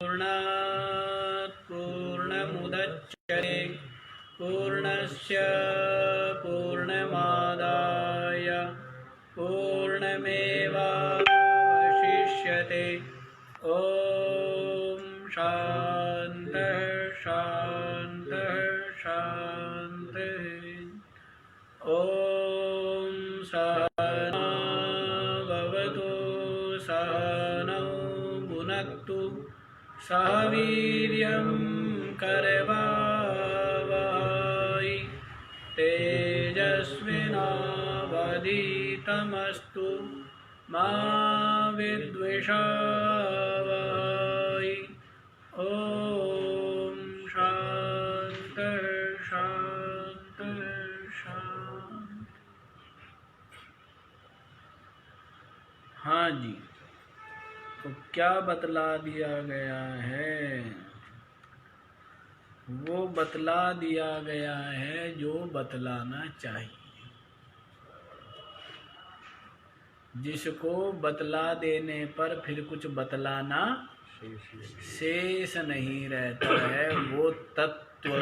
पूर्णात् पूर्णमुदच्यते पूर्णस्य पूर्णमादाय पूर्णमेवावशिष्यते। ॐ शान्तः शान्तः शान्तः। ॐ सहना भवतु सहनौ भुनक्तु सह वीर्यं करवावहै तेजस्विनावधीतमस्तु मा विद्विषावहै। ॐ शान्तः शान्तः शान्तः। हाँ जी, तो क्या बतला दिया गया है? वो बतला दिया गया है जो बतलाना चाहिए। जिसको बतला देने पर फिर कुछ बतलाना शेष नहीं रहता है, वो तत्व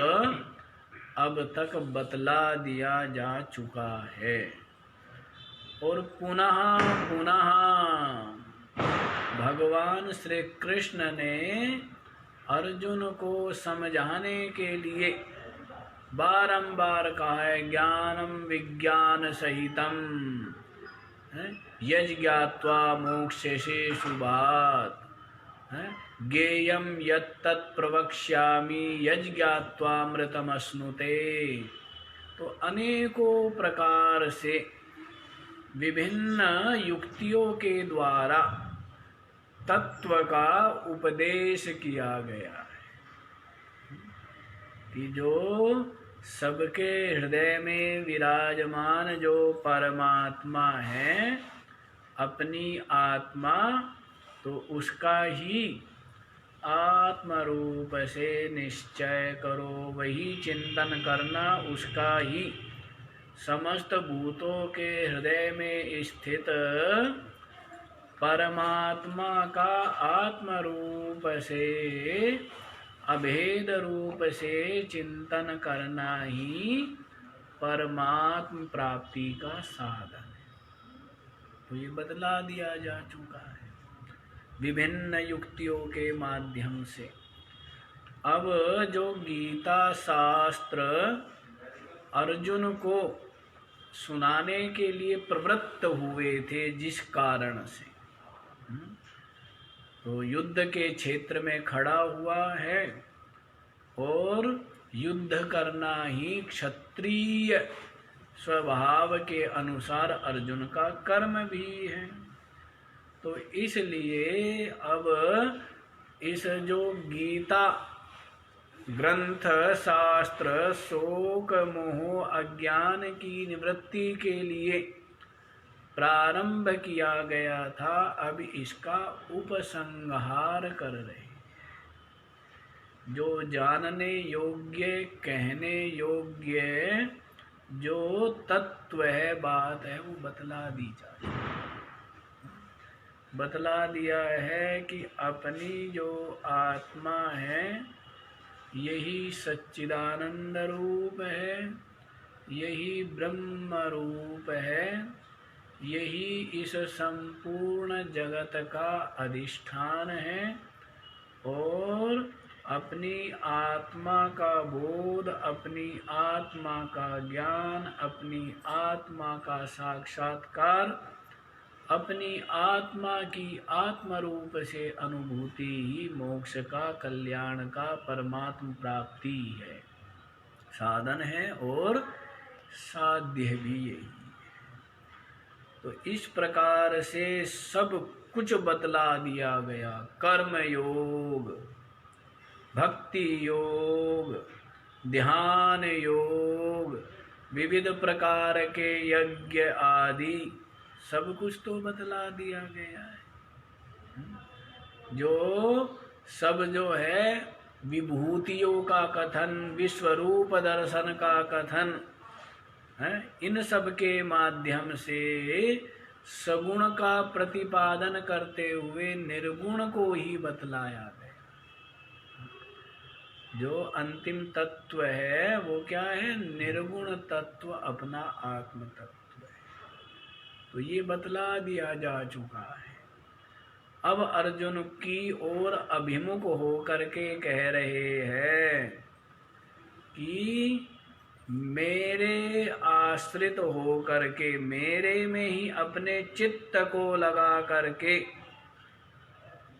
अब तक बतला दिया जा चुका है। और पुनः पुनः भगवान श्री कृष्ण ने अर्जुन को समझाने के लिए बारंबार कहा है, ज्ञानम विज्ञान सहितम यज्ञात्वा मोक्ष्यसे शुभात् ज्ञेयं यत्तत् प्रवक्ष्यामि यज्ञात्वामृतमश्नुते। तो अनेकों प्रकार से विभिन्न युक्तियों के द्वारा तत्व का उपदेश किया गया है कि जो सबके हृदय में विराजमान जो परमात्मा है, अपनी आत्मा, तो उसका ही आत्म रूप से निश्चय करो, वही चिंतन करना, उसका ही समस्त भूतों के हृदय में स्थित परमात्मा का आत्म रूप से, अभेद रूप से चिंतन करना ही परमात्म प्राप्ति का साधन है। तो ये बतला दिया जा चुका है विभिन्न युक्तियों के माध्यम से। अब जो गीता शास्त्र अर्जुन को सुनाने के लिए प्रवृत्त हुए थे, जिस कारण से, तो युद्ध के क्षेत्र में खड़ा हुआ है और युद्ध करना ही क्षत्रिय स्वभाव के अनुसार अर्जुन का कर्म भी है। तो इसलिए अब इस जो गीता ग्रंथ शास्त्र शोक मोह अज्ञान की निवृत्ति के लिए प्रारंभ किया गया था, अब इसका उपसंहार कर रहे। जो जानने योग्य, कहने योग्य जो तत्व है, बात है, वो बतला दी जाए। बतला दिया है कि अपनी जो आत्मा है, यही सच्चिदानंद रूप है, यही ब्रह्म रूप है, यही इस संपूर्ण जगत का अधिष्ठान है। और अपनी आत्मा का बोध, अपनी आत्मा का ज्ञान, अपनी आत्मा का साक्षात्कार, अपनी आत्मा की आत्म रूप से अनुभूति ही मोक्ष का, कल्याण का, परमात्म प्राप्ति है, साधन है और साध्य भी यही। तो इस प्रकार से सब कुछ बतला दिया गया। कर्म योग, भक्ति योग, ध्यान योग, विविध प्रकार के यज्ञ आदि सब कुछ तो बतला दिया गया है। जो सब जो है विभूतियों का कथन, विश्वरूप दर्शन का कथन है, इन सब के माध्यम से सगुण का प्रतिपादन करते हुए निर्गुण को ही बतलाया गया। जो अंतिम तत्व है वो क्या है? निर्गुण तत्व, अपना आत्म तत्व है। तो ये बतला दिया जा चुका है। अब अर्जुन की ओर अभिमुख हो करके कह रहे हैं कि मेरे आश्रित हो करके, मेरे में ही अपने चित्त को लगा करके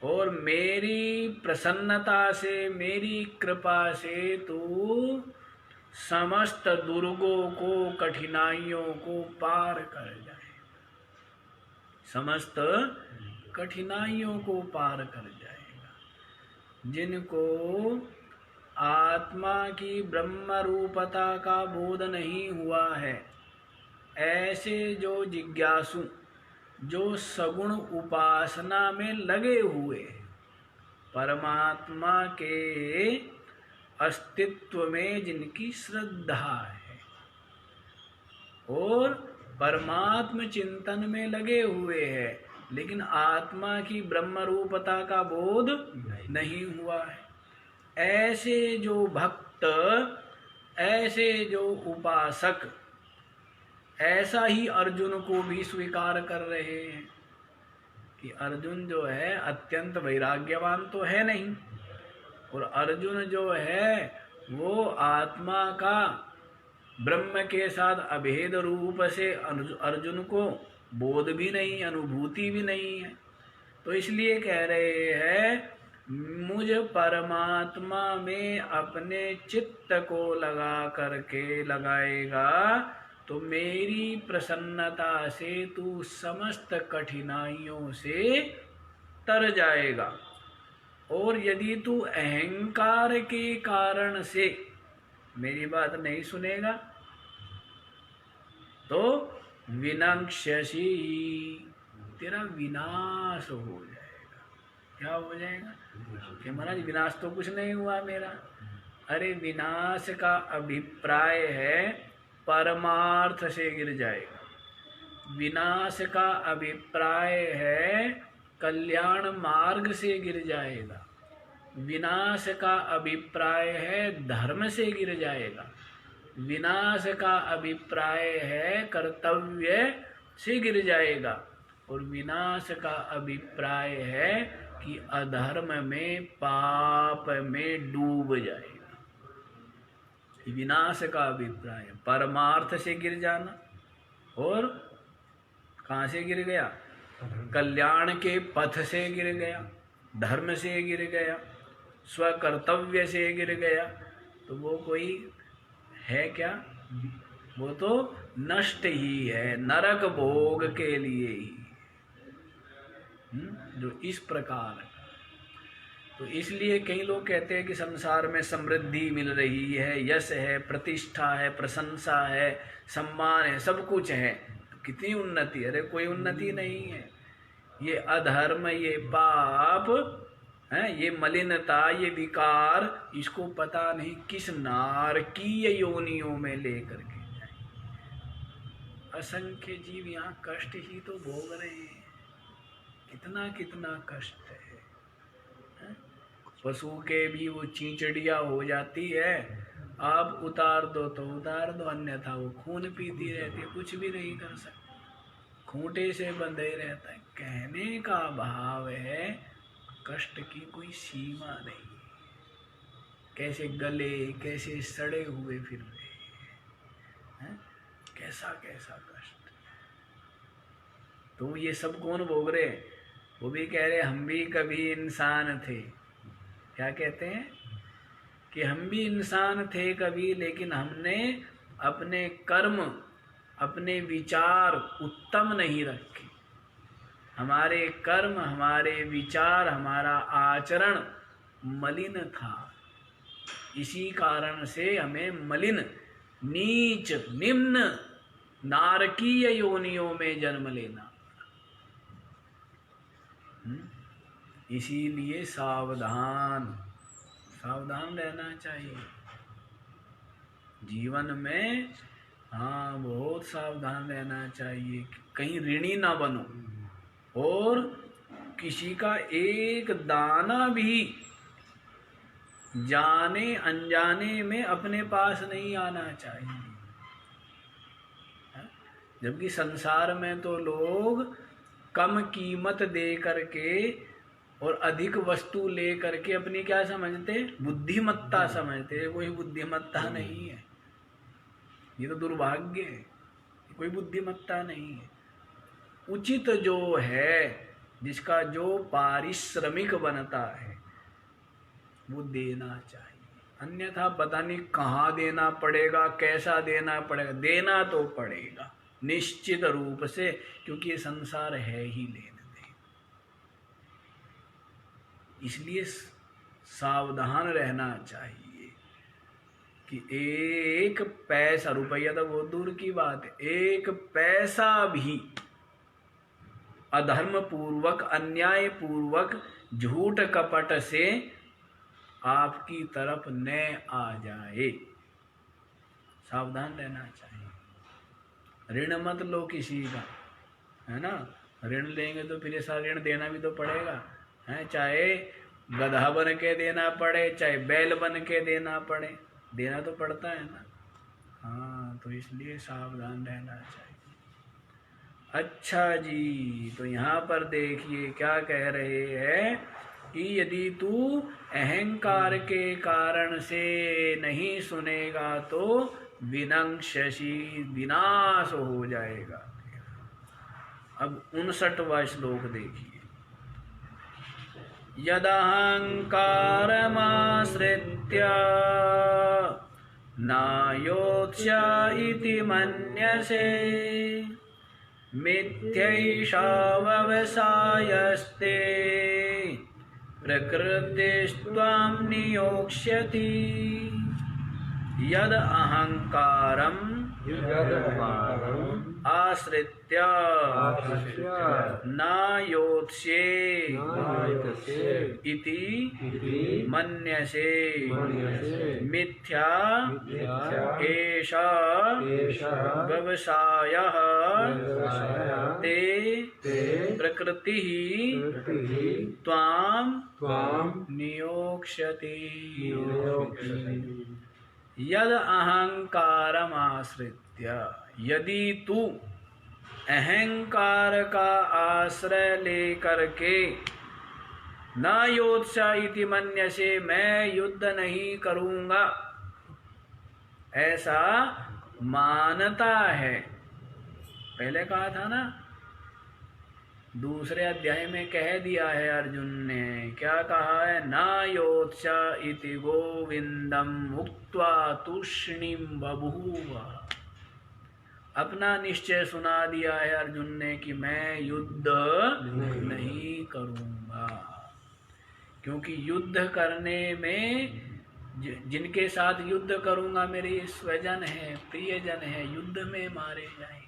और मेरी प्रसन्नता से, मेरी कृपा से तू समस्त दुर्गों को, कठिनाइयों को पार कर जाए, समस्त कठिनाइयों को पार कर जाएगा। जिनको आत्मा की ब्रह्म रूपता का बोध नहीं हुआ है, ऐसे जो जिज्ञासु, जो सगुण उपासना में लगे हुए, परमात्मा के अस्तित्व में जिनकी श्रद्धा है और परमात्म चिंतन में लगे हुए हैं, लेकिन आत्मा की ब्रह्म रूपता का बोध नहीं हुआ है, ऐसे जो भक्त, ऐसे जो उपासक, ऐसा ही अर्जुन को भी स्वीकार कर रहे हैं कि अर्जुन जो है अत्यंत वैराग्यवान तो है नहीं, और अर्जुन जो है वो आत्मा का ब्रह्म के साथ अभेद रूप से अर्जुन को बोध भी नहीं, अनुभूति भी नहीं है। तो इसलिए कह रहे हैं मुझ परमात्मा में अपने चित्त को लगा करके लगाएगा तो मेरी प्रसन्नता से तू समस्त कठिनाइयों से तर जाएगा। और यदि तू अहंकार के कारण से मेरी बात नहीं सुनेगा तो विनक्ष्यसि, तेरा विनाश हो जाएगा। क्या हो जाएगा? कि महाराज विनाश तो कुछ नहीं हुआ मेरा। अरे विनाश का अभिप्राय है परमार्थ से गिर जाएगा, विनाश का अभिप्राय है कल्याण मार्ग से गिर जाएगा, विनाश का अभिप्राय है धर्म से गिर जाएगा, विनाश का अभिप्राय है कर्तव्य से गिर जाएगा, और विनाश का अभिप्राय है कि अधर्म में, पाप में डूब जाएगा। विनाश का अभिप्राय परमार्थ से गिर जाना, और कहाँ से गिर गया? कल्याण के पथ से गिर गया, धर्म से गिर गया, स्वकर्तव्य से गिर गया। तो वो कोई है क्या? वो तो नष्ट ही है, नरक भोग के लिए ही। जो इस प्रकार, तो इसलिए कई लोग कहते हैं कि संसार में समृद्धि मिल रही है, यश है, प्रतिष्ठा है, प्रशंसा है, सम्मान है, सब कुछ है, तो कितनी उन्नति? अरे कोई उन्नति नहीं है। ये अधर्म, ये पाप है, ये मलिनता, ये विकार, इसको पता नहीं किस नारकीय योनियों में लेकर के जाए। असंख्य जीव यहाँ कष्ट ही तो भोग रहे हैं, कितना कितना कष्ट है। पशु के भी वो चींचड़िया हो जाती है, आप उतार दो तो उतार दो, अन्यथा वो खून पीती रहती है, कुछ भी नहीं कर सकती, खूंटे से बंधे रहता है। कहने का भाव है कष्ट की कोई सीमा नहीं, कैसे गले, कैसे सड़े हुए फिर रहे हैं, कैसा कैसा कष्ट। तो ये सब कौन भोग रहे? वो भी कह रहे हम भी कभी इंसान थे। क्या कहते हैं? कि हम भी इंसान थे कभी, लेकिन हमने अपने कर्म, अपने विचार उत्तम नहीं रखे। हमारे कर्म, हमारे विचार, हमारा आचरण मलिन था, इसी कारण से हमें मलिन, नीच, निम्न, नारकीय योनियों में जन्म लेना। इसीलिए सावधान, सावधान रहना चाहिए जीवन में। हाँ, बहुत सावधान रहना चाहिए, कहीं ऋणी ना बनो, और किसी का एक दाना भी जाने अनजाने में अपने पास नहीं आना चाहिए। जबकि संसार में तो लोग कम कीमत दे करके और अधिक वस्तु ले करके अपनी क्या समझते, बुद्धिमत्ता समझते। कोई बुद्धिमत्ता नहीं है, ये तो दुर्भाग्य है, कोई बुद्धिमत्ता नहीं है। उचित जो है, जिसका जो पारिश्रमिक बनता है वो देना चाहिए, अन्यथा पता नहीं कहाँ देना पड़ेगा, कैसा देना पड़ेगा। देना तो पड़ेगा निश्चित रूप से, क्योंकि ये संसार है ही लेन देन। इसलिए सावधान रहना चाहिए कि एक पैसा, रुपया तो बहुत दूर की बात है, एक पैसा भी अधर्म पूर्वक, अन्याय पूर्वक, झूठ कपट से आपकी तरफ न आ जाए, सावधान रहना चाहिए। ऋण मत लो किसी का, है ना। ऋण लेंगे तो फिर ऐसा ऋण देना भी तो पड़ेगा, है, चाहे गधा बन के देना पड़े, चाहे बैल बन के देना पड़े, देना तो पड़ता है ना। हाँ, तो इसलिए सावधान रहना चाहिए। अच्छा जी, तो यहाँ पर देखिए क्या कह रहे हैं कि यदि तू अहंकार के कारण से नहीं सुनेगा तो विनंक्षसी, विनाश हो जाएगा। अब 59वां श्लोक देखिए। यदहंकारमाश्रित्य नायोत्स्य इति मन्यसे मिथ्यैषा व्यवसायस्ते प्रकृतिस्त्वां नियोक्ष्यति। यद अहंकारम आश्रित्य न योत्स्ये इति मन्यसे मिथ्या एषा व्यवसायः ते प्रकृतिः त्वां नियोक्ष्यति। यद अहंकारम आश्रित्य, यदि तू अहंकार का आश्रय लेकर के न योत्सा इति मन्यसे, मैं युद्ध नहीं करूंगा ऐसा मानता है। पहले कहा था ना, दूसरे अध्याय में कह दिया है अर्जुन ने, क्या कहा है, ना योत्सा इति गोविंदम उक्त्वा तूष्णीम बभूव। अपना निश्चय सुना दिया है अर्जुन ने कि मैं युद्ध नहीं करूंगा, क्योंकि युद्ध करने में जिनके साथ युद्ध करूंगा मेरे स्वजन है, प्रियजन है, युद्ध में मारे जाएंगे।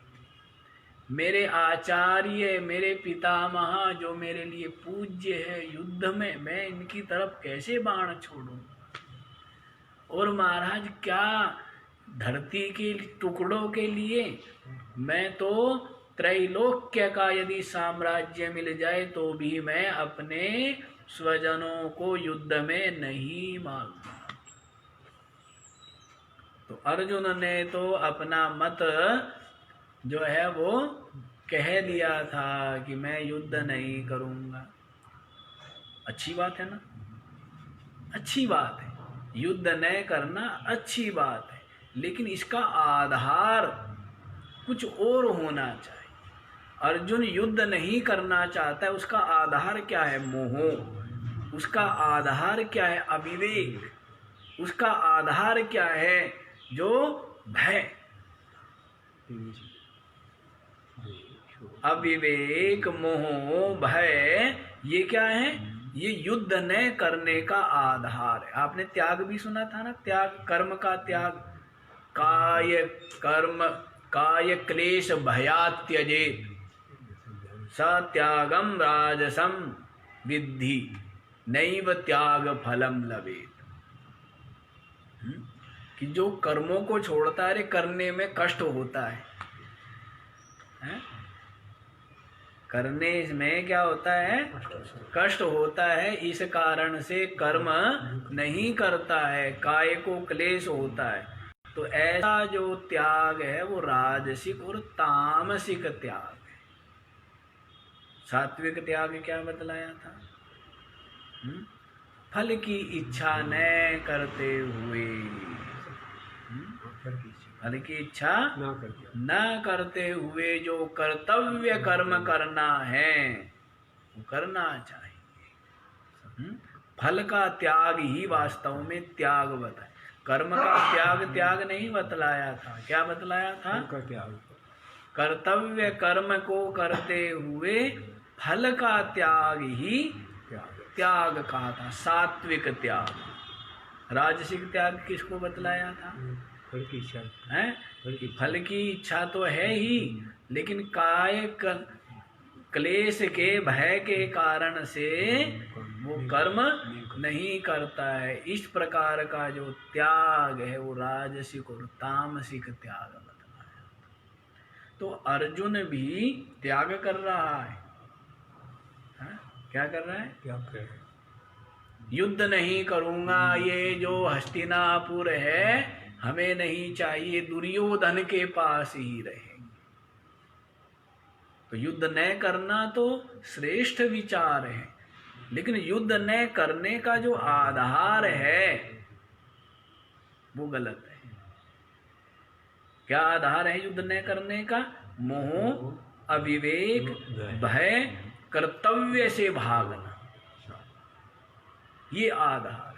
मेरे आचार्य, मेरे पितामह जो मेरे लिए पूज्य है, युद्ध में मैं इनकी तरफ कैसे बाण छोड़ूंगा। और महाराज क्या धरती के टुकड़ों के लिए, मैं तो त्रैलोक्य का यदि साम्राज्य मिल जाए तो भी मैं अपने स्वजनों को युद्ध में नहीं मारूंगा। तो अर्जुन ने तो अपना मत जो है वो कह दिया था कि मैं युद्ध नहीं करूंगा। अच्छी बात है ना, अच्छी बात है, युद्ध न करना अच्छी बात है, लेकिन इसका आधार कुछ और होना चाहिए। अर्जुन युद्ध नहीं करना चाहता है, उसका आधार क्या है, मोह। उसका आधार क्या है, अविवेक। उसका आधार क्या है, जो भय। अविवेक, मोह, भय, ये क्या है, ये युद्ध न करने का आधार है। आपने त्याग भी सुना था ना, त्याग, कर्म का त्याग, काय कर्म काय क्लेश भयात् त्यजेत् स त्यागम राजसम विद्धि नैव त्याग फलम लभेत्। कि जो कर्मों को छोड़ता है, करने में कष्ट होता है, करने में क्या होता है, कष्ट होता है, इस कारण से कर्म नहीं करता है, काय को क्लेश होता है। तो ऐसा जो त्याग है वो राजसिक और तामसिक त्याग है। सात्विक त्याग क्या बतलाया था? फल की इच्छा न करते हुए, फल की इच्छा न करते हुए जो कर्तव्य कर्म करना है वो करना चाहिए। फल का त्याग ही वास्तव में त्याग बताया। कर्म का त्याग नहीं बतलाया था। क्या बतलाया था? कर्तव्य कर्म को करते हुए फल का त्याग ही त्याग कहा था, सात्विक त्याग। राजसिक त्याग किसको बतलाया था? फल की इच्छा है, फल की इच्छा तो है ही, लेकिन काय क्लेश के भय के कारण से वो कर्म नहीं करता है। इस प्रकार का जो त्याग है वो राजसिक और तामसिक त्याग बतलाया। तो अर्जुन भी त्याग कर रहा है। क्या कर रहा है? त्याग कर रहा है। युद्ध नहीं करूंगा, ये जो हस्तिनापुर है हमें नहीं चाहिए, दुर्योधन के पास ही रहेंगे। तो युद्ध न करना तो श्रेष्ठ विचार है, लेकिन युद्ध न करने का जो आधार है वो गलत है। क्या आधार है युद्ध न करने का? मोह, अविवेक, भय, कर्तव्य से भागना, ये आधार है।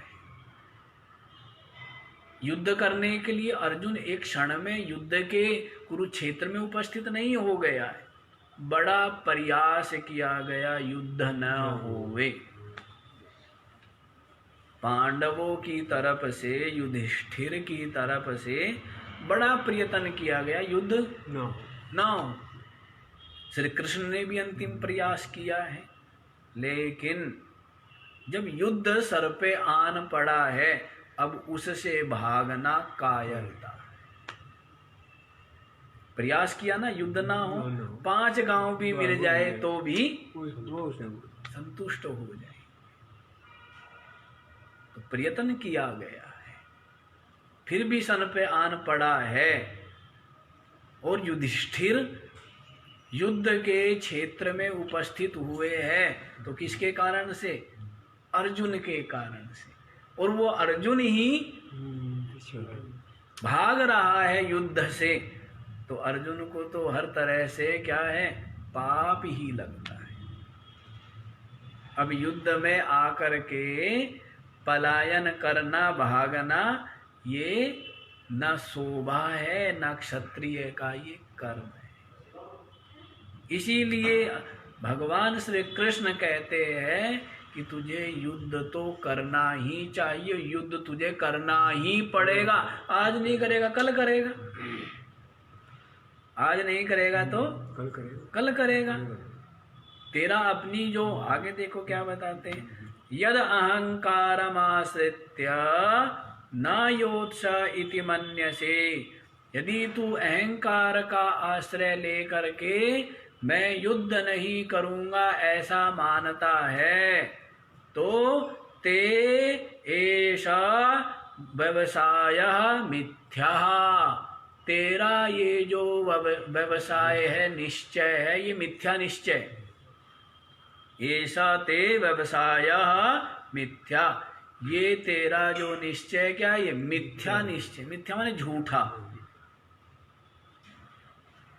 युद्ध करने के लिए अर्जुन एक क्षण में युद्ध के कुरुक्षेत्र में उपस्थित नहीं हो गया है, बड़ा प्रयास किया गया युद्ध न होवे। पांडवों की तरफ से, युधिष्ठिर की तरफ से बड़ा प्रयत्न किया गया युद्ध न हो। श्री कृष्ण ने भी अंतिम प्रयास किया है, लेकिन जब युद्ध सर पे आन पड़ा है अब उससे भागना कायरता है। प्रयास किया ना युद्ध ना हो, 5 गांव भी मिल जाए तो भी संतुष्ट हो जाए। तो प्रयत्न किया गया है, फिर भी सन पे आन पड़ा है। और युधिष्ठिर युद्ध के क्षेत्र में उपस्थित हुए हैं तो किसके कारण से? अर्जुन के कारण से। और वो अर्जुन ही भाग रहा है युद्ध से, तो अर्जुन को तो हर तरह से क्या है, पाप ही लगता है। अब युद्ध में आकर के पलायन करना, भागना, ये न शोभा है न क्षत्रिय का ये कर्म है। इसीलिए भगवान श्री कृष्ण कहते हैं कि तुझे युद्ध तो करना ही चाहिए, युद्ध तुझे करना ही पड़ेगा। आज नहीं करेगा कल करेगा, आज नहीं करेगा तो कल करेगा। तेरा अपनी जो आगे देखो क्या बताते हैं, यद अहंकारमाश्रित्य न योत्स इति मन्यसे। यदि तू अहंकार का आश्रय लेकर के मैं युद्ध नहीं करूंगा ऐसा मानता है तो ते एषा व्यवसाय मिथ्या। तेरा ये जो व्यवसाय है, निश्चय है, ये मिथ्या निश्चय। ऐसा ते व्यवसाय मिथ्या, ये तेरा जो निश्चय क्या, ये मिथ्या निश्चय। मिथ्या माने झूठा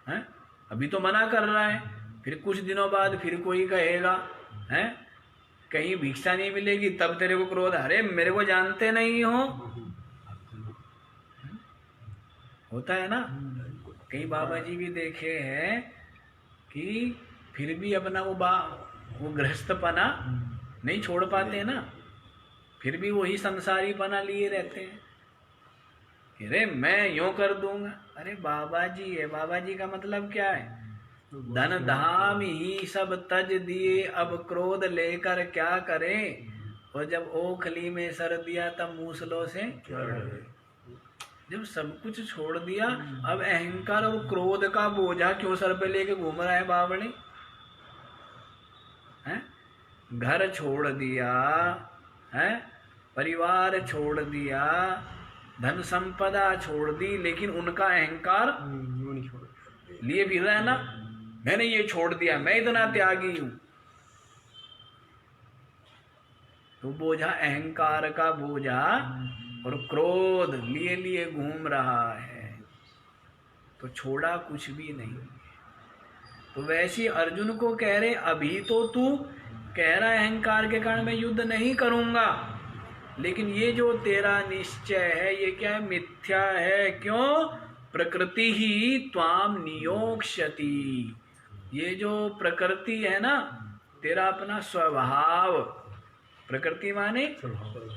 है। अभी तो मना कर रहा है, फिर कुछ दिनों बाद फिर कोई कहेगा है कहीं भिक्षा नहीं मिलेगी तब तेरे को क्रोध। अरे मेरे को जानते नहीं हो, होता है ना। कई बाबा जी भी देखे हैं कि फिर भी अपना वो गृहस्थपना नहीं छोड़ पाते ना, फिर भी वही संसारीपना लिए रहते हैं। अरे मैं यूं कर दूंगा, अरे बाबा जी है, बाबा जी का मतलब क्या है, धन धाम ही सब तज दिए, अब क्रोध लेकर क्या करें। और जब ओखली में सर दिया तब मूसलों से, जब सब कुछ छोड़ दिया अब अहंकार और क्रोध का बोझा क्यों सर पे लेके घूम रहा है बावड़े। घर छोड़ दिया है, परिवार छोड़ दिया, धन संपदा छोड़ दी, लेकिन उनका अहंकार लिए भी रहा है ना, मैंने ये छोड़ दिया, मैं इतना त्यागी हूं। तो बोझा अहंकार का बोझा और क्रोध लिए लिए घूम रहा है, तो छोड़ा कुछ भी नहीं। तो वैसे अर्जुन को कह रहे, अभी तो तू कह रहा है अहंकार के कारण मैं युद्ध नहीं करूंगा, लेकिन ये जो तेरा निश्चय है ये क्या है? मिथ्या है। क्यों? प्रकृति ही त्वाम नियोक्ष्यति। ये जो प्रकृति है ना, तेरा अपना स्वभाव, प्रकृति माने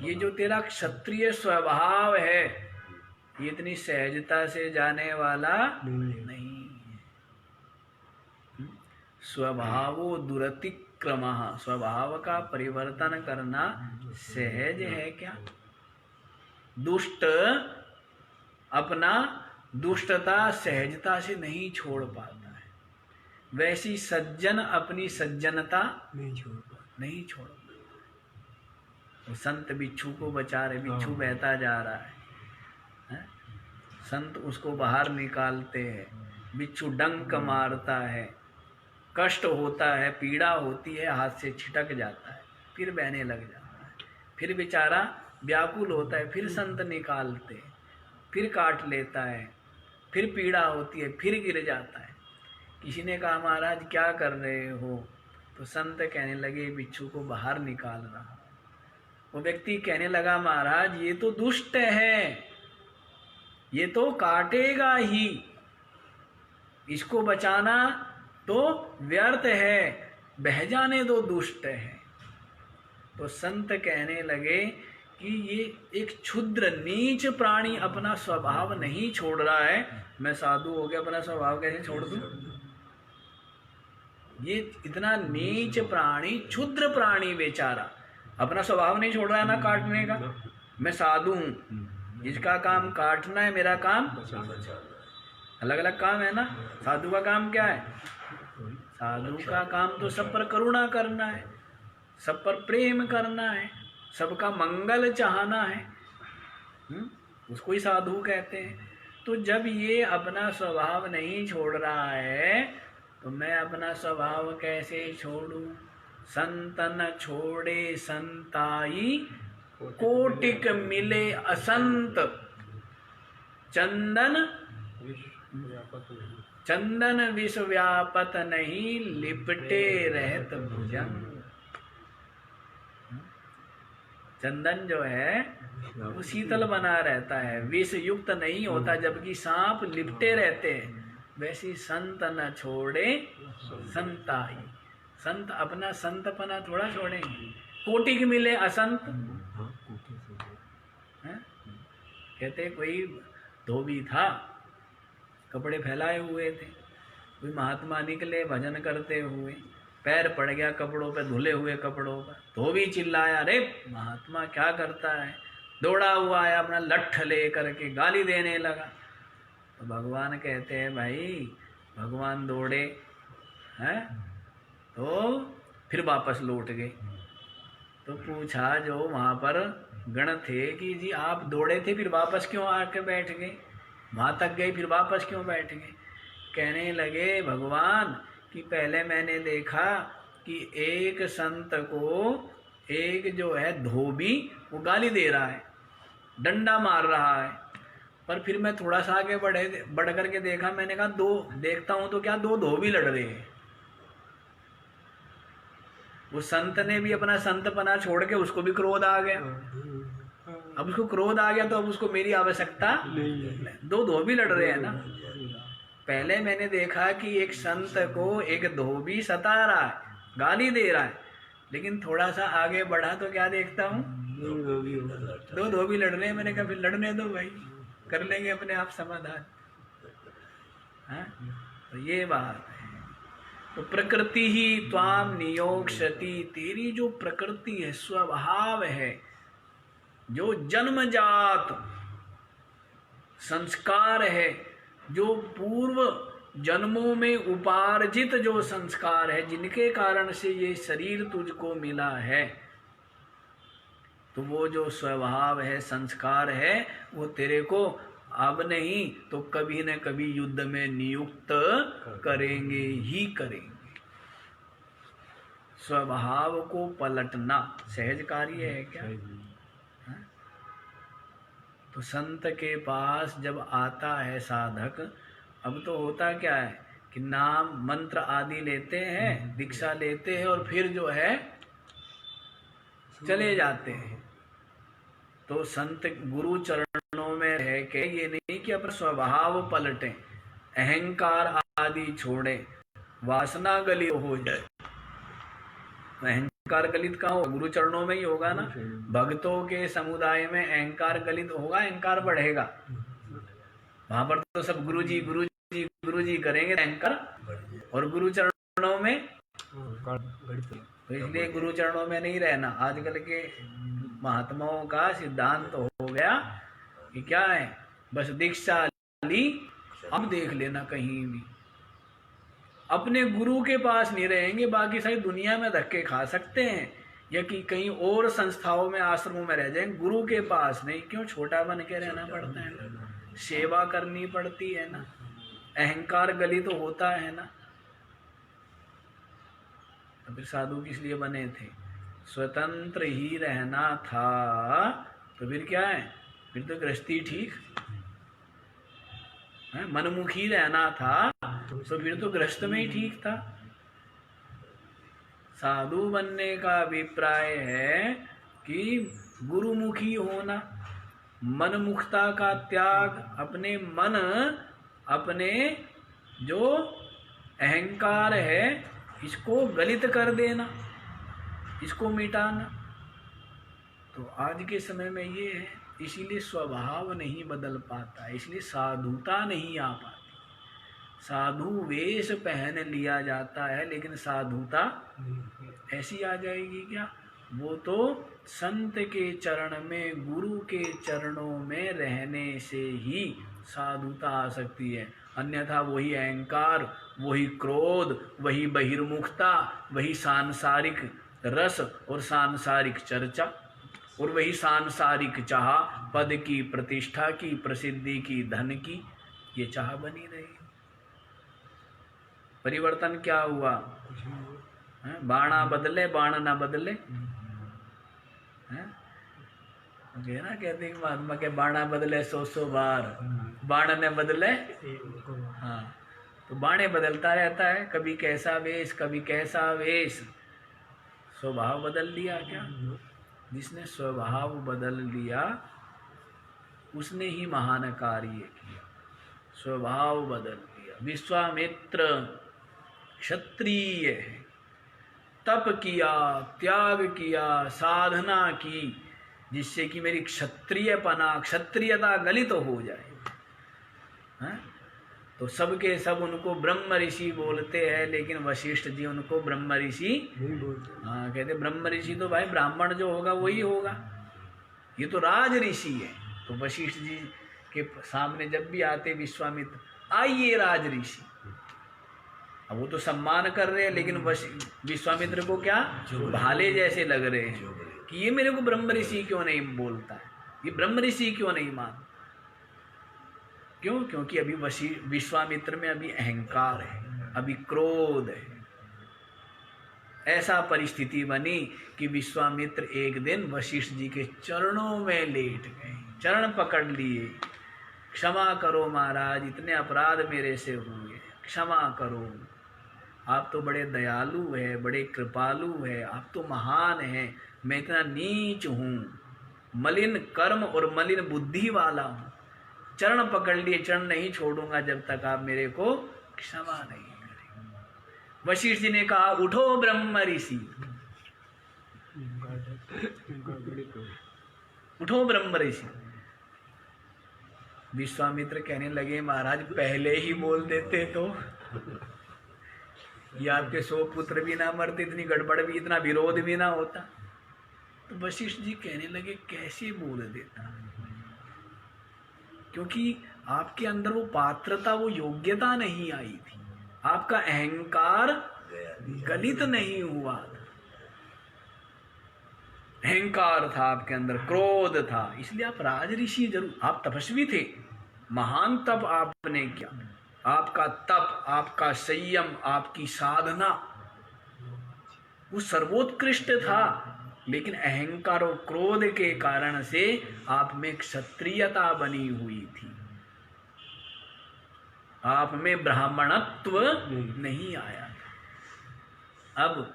ये जो तेरा क्षत्रिय स्वभाव है, ये इतनी सहजता से जाने वाला नहीं। स्वभावो दुरतिक्रमः, स्वभाव का परिवर्तन करना सहज है क्या? दुष्ट अपना दुष्टता सहजता से नहीं छोड़ पाता है, वैसी सज्जन अपनी सज्जनता नहीं छोड़ पाता। तो संत बिच्छू को बचा रहे, बिच्छू बहता जा रहा है, संत उसको बाहर निकालते हैं, बिच्छू डंक मारता है, कष्ट होता है, पीड़ा होती है, हाथ से छिटक जाता है, फिर बहने लग जाता है, फिर बेचारा व्याकुल होता है, फिर संत निकालते हैं, फिर काट लेता है, फिर पीड़ा होती है, फिर गिर जाता है। किसी ने कहा महाराज क्या कर रहे हो? तो संत कहने लगे बिच्छू को बाहर निकाल रहा। वो व्यक्ति कहने लगा महाराज ये तो दुष्ट है, ये तो काटेगा ही, इसको बचाना तो व्यर्थ है, बह जाने दो, दुष्ट है। तो संत कहने लगे कि ये एक क्षुद्र नीच प्राणी अपना स्वभाव नहीं छोड़ रहा है, मैं साधु हो गया अपना स्वभाव कैसे छोड़ दूं? ये इतना नीच प्राणी, क्षुद्र प्राणी बेचारा अपना स्वभाव नहीं छोड़ रहा है ना काटने का। मैं साधु हूं, इसका काम काटना है, मेरा काम अलग अलग काम है ना। साधु का काम क्या है? साधु का काम तो सब पर करुणा करना है, सब पर प्रेम करना है, सबका मंगल चाहना है, उसको ही साधु कहते हैं। तो जब ये अपना स्वभाव नहीं छोड़ रहा है तो मैं अपना स्वभाव कैसे छोड़ूं? संतन छोड़े संताई, कोटिक मिले असंत, चंदन विष व्यापत नहीं, लिपटे रहत भुजंग। चंदन जो है वो शीतल बना रहता है, विष युक्त नहीं होता, जबकि सांप लिपटे रहते हैं। वैसी संत न छोड़े संताई, संत अपना संतपना थोड़ा छोड़ेंगे। कोटिक मिले असंत, कहते कोई धोबी था, कपड़े फैलाए हुए थे, कोई महात्मा निकले भजन करते हुए, पैर पड़ गया कपड़ों पे, धुले हुए कपड़ों पर। धोबी चिल्लाया, अरे महात्मा क्या करता है? दौड़ा हुआ आया, अपना लठ ले करके गाली देने लगा। तो भगवान कहते हैं भाई, भगवान दौड़े हैं तो फिर वापस लौट गए। तो पूछा जो वहाँ पर गण थे कि जी आप दौड़े थे फिर वापस क्यों आके बैठ गए, वहाँ तक गए फिर वापस क्यों बैठ गए? कहने लगे भगवान कि पहले मैंने देखा कि एक संत को एक जो है धोबी वो गाली दे रहा है, डंडा मार रहा है, पर फिर मैं थोड़ा सा आगे बढ़ करके देखा, मैंने कहा देखता हूं तो क्या दो धोबी लड़ रहे हैं। वो संत ने भी अपना संतपना छोड़ के उसको भी क्रोध आ गया। अब उसको क्रोध आ गया तो अब उसको मेरी आवश्यकता नहीं, दो धोबी लड़ रहे हैं ना। पहले मैंने देखा कि एक संत को एक धोबी सता रहा है, गाली दे रहा है, लेकिन थोड़ा सा आगे बढ़ा तो क्या देखता हूँ, दो धोबी लड़ रहे हैं। मैंने कहा फिर लड़ने दो भाई, कर लेंगे अपने आप समाधान। हाँ? तो ये बात है। तो प्रकृति ही त्वाम नियोक्ष्यति, तेरी जो प्रकृति है, स्वभाव है, जो जन्मजात संस्कार है, जो पूर्व जन्मों में उपार्जित जो संस्कार है, जिनके कारण से ये शरीर तुझको मिला है, तो वो जो स्वभाव है, संस्कार है, वो तेरे को अब नहीं तो कभी न कभी युद्ध में नियुक्त करेंगे ही करेंगे। स्वभाव को पलटना सहज कार्य है क्या? तो संत के पास जब आता है साधक, अब तो होता क्या है कि नाम मंत्र आदि लेते हैं, दीक्षा लेते हैं और फिर जो है चले जाते हैं। तो संत गुरु चरणों में रह के ये नहीं कि अपना स्वभाव पलटे, अहंकार आदि छोड़े, वासना गलित हो जाए। अहंकार गलित कहाँ होगा? गुरु चरणों में ही होगा ना। भक्तों के समुदाय में अहंकार गलित होगा, अहंकार बढ़ेगा। वहां पर तो सब गुरु जी गुरु जी गुरु जी करेंगे, अहंकार, और गुरु चरणों में तो इसलिए गुरु चरणों में नहीं रहना। आजकल के महात्माओं का सिद्धांत हो गया कि क्या है, बस दीक्षा ली, अब देख लेना कहीं भी। अपने गुरु के पास नहीं रहेंगे, बाकी सारी दुनिया में धक्के खा सकते हैं या कि कहीं और संस्थाओं में, आश्रमों में रह जाएंगे, गुरु के पास नहीं। क्यों? छोटा बन के रहना पड़ता है ना, सेवा करनी पड़ती है ना, अहंकार गलित तो होता है ना। तो फिर साधु किस लिए बने थे? स्वतंत्र ही रहना था। तो फिर क्या है? फिर तो गृहस्थी ठीक है, मनमुखी रहना था तो फिर तो गृहस्थ में ही ठीक था। साधु बनने का अभिप्राय है कि गुरुमुखी होना, मनमुखता का त्याग, अपने मन, अपने जो अहंकार है इसको गलित कर देना, इसको मिटाना। तो आज के समय में ये है, इसीलिए स्वभाव नहीं बदल पाता, इसलिए साधुता नहीं आ पाती। साधु वेश पहन लिया जाता है, लेकिन साधुता ऐसी आ जाएगी क्या? वो तो संत के चरण में, गुरु के चरणों में रहने से ही साधुता आ सकती है। अन्यथा वही अहंकार, वही क्रोध, वही बहिर्मुखता, वही सांसारिक रस और सांसारिक चर्चा और वही सांसारिक चाह, पद की, प्रतिष्ठा की, प्रसिद्धि की, धन की, ये चाह बनी रही। परिवर्तन क्या हुआ? बाणा बदले बाण ना बदले। ना कहते हैं महात्मा के बाणा बदले 100 बार, बाण ने बदले। हाँ, तो बाणे बदलता रहता है, कभी कैसा वेश, कभी कैसा वेश। स्वभाव बदल लिया क्या? जिसने स्वभाव बदल लिया उसने ही महान कार्य किया। स्वभाव बदल लिया। विश्वामित्र क्षत्रिय है, तप किया, त्याग किया, साधना की, जिससे कि मेरी क्षत्रियपना, क्षत्रियता गलित हो जाए। हैं? तो सबके सब उनको ब्रह्म ऋषि बोलते हैं, लेकिन वशिष्ठ जी उनको ब्रह्म ऋषि नहीं बोलते। हाँ, कहते ब्रह्म ऋषि तो भाई ब्राह्मण जो होगा वही होगा, ये तो राज ऋषि है। तो वशिष्ठ जी के सामने जब भी आते विश्वामित्र, आइए राज ऋषि, अब वो तो सम्मान कर रहे हैं, लेकिन विश्वामित्र को क्या भाले जैसे लग रहे हैं कि ये मेरे को ब्रह्म ऋषि क्यों नहीं बोलता है, ये ब्रह्म ऋषि क्यों नहीं मानता। क्यों? क्योंकि अभी विश्वामित्र में अभी अहंकार है, अभी क्रोध है। ऐसा परिस्थिति बनी कि विश्वामित्र एक दिन वशिष्ठ जी के चरणों में लेट गए, चरण पकड़ लिए, क्षमा करो महाराज, इतने अपराध मेरे से हुए, क्षमा करो, आप तो बड़े दयालु हैं, बड़े कृपालु हैं, आप तो महान हैं, मैं इतना नीच हूँ, मलिन कर्म और मलिन बुद्धि वाला हूँ, चरण पकड़ लिए, चरण नहीं छोड़ूंगा जब तक आप मेरे को क्षमा नहीं करेंगे। वशिष्ठ जी ने कहा, उठो ब्रह्म ऋषि, उठो ब्रह्म ऋषि। विश्वामित्र कहने लगे, महाराज पहले ही बोल देते तो ये आपके 100 पुत्र भी ना मरते, इतनी गड़बड़ भी, इतना विरोध भी ना होता। तो वशिष्ठ जी कहने लगे, कैसे बोल देता, क्योंकि आपके अंदर वो पात्रता, वो योग्यता नहीं आई थी, आपका अहंकार गलित नहीं हुआ। अहंकार था आपके अंदर, क्रोध था, इसलिए आप राज ऋषि जरूर, आप तपस्वी थे, महान तप आपने किया, आपका तप, आपका संयम, आपकी साधना वो सर्वोत्कृष्ट था, लेकिन अहंकार और क्रोध के कारण से आप में क्षत्रियता बनी हुई थी, आप में ब्राह्मणत्व नहीं आया। अब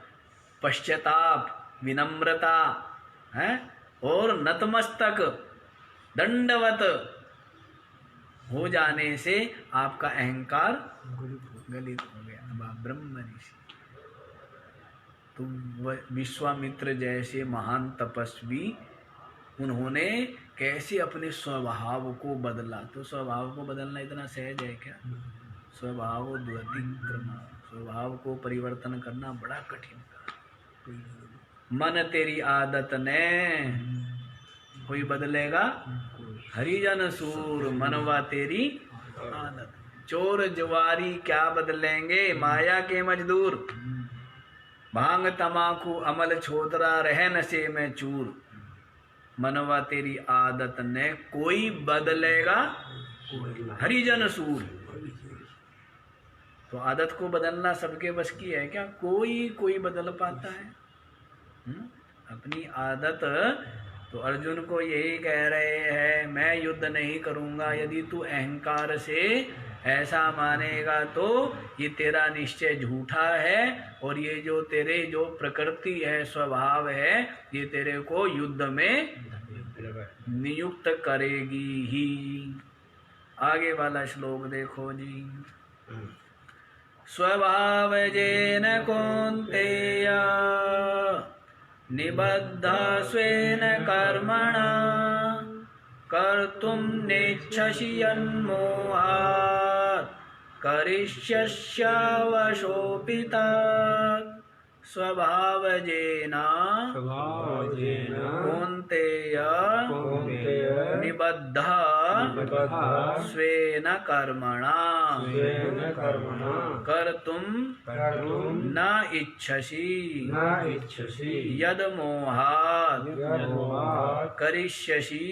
पश्चाताप, विनम्रता है और नतमस्तक दंडवत हो जाने से आपका अहंकार गलित हो गया। अब आप ब्रह्म ऋषि। तो विश्वामित्र जैसे महान तपस्वी, उन्होंने कैसे अपने स्वभाव को बदला। तो स्वभाव को बदलना इतना सहज है क्या? स्वभाव द्वतिक्रम, स्वभाव को परिवर्तन करना बड़ा कठिन था। मन तेरी आदत ने कोई बदलेगा? हरिजन सूर मनवा तेरी आदत। चोर जुआरी क्या बदलेंगे? माया के मजदूर। भांग तमाकू अमल छोतरा रह नशे में चूर। मनवा तेरी आदत ने कोई बदलेगा? हरिजन सूर। तो आदत को बदलना सबके बस की है क्या? कोई बदल पाता है? अपनी आदत। तो अर्जुन को यही कह रहे हैं, मैं युद्ध नहीं करूंगा। यदि तू अहंकार से ऐसा मानेगा तो ये तेरा निश्चय झूठा है, और ये जो तेरे जो प्रकृति है, स्वभाव है, ये तेरे को युद्ध में नियुक्त करेगी ही। आगे वाला श्लोक देखो जी। स्वभाव जेन कौन्तेय निबद्धा स्वेन कर्मणा कर्तुं नेच्छसि यन्मोहात् करिष्यस्यावशोऽपि तत्। स्वभावजेन कौन्तेय निबद्धा स्वेन कर्मणा कर्तुं न इच्छसि यद् मोहात् करिष्यसि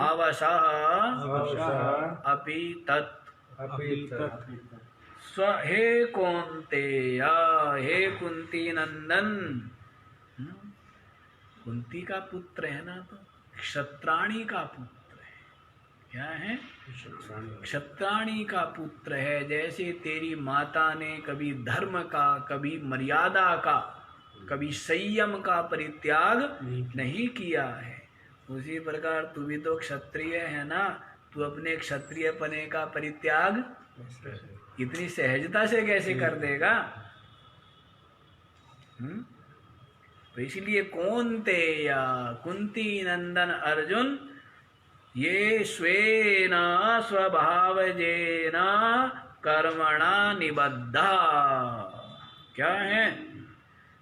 अवशः अपि तत्। हे कौन्तेय, हे कुंती नंदन, कुंती का पुत्र है ना, तो क्षत्राणी का पुत्र है। क्या है? क्षत्राणी का पुत्र है। जैसे तेरी माता ने कभी धर्म का, कभी मर्यादा का, कभी संयम का परित्याग नहीं किया है, उसी प्रकार तू भी तो क्षत्रिय है ना। तू अपने क्षत्रिय पने का परित्याग इतनी सहजता से कैसे कर देगा? तो इसलिए कौन्तेय, कुंती नंदन अर्जुन, ये स्वेन स्वभावजेन कर्मणा निबद्धा। क्या है?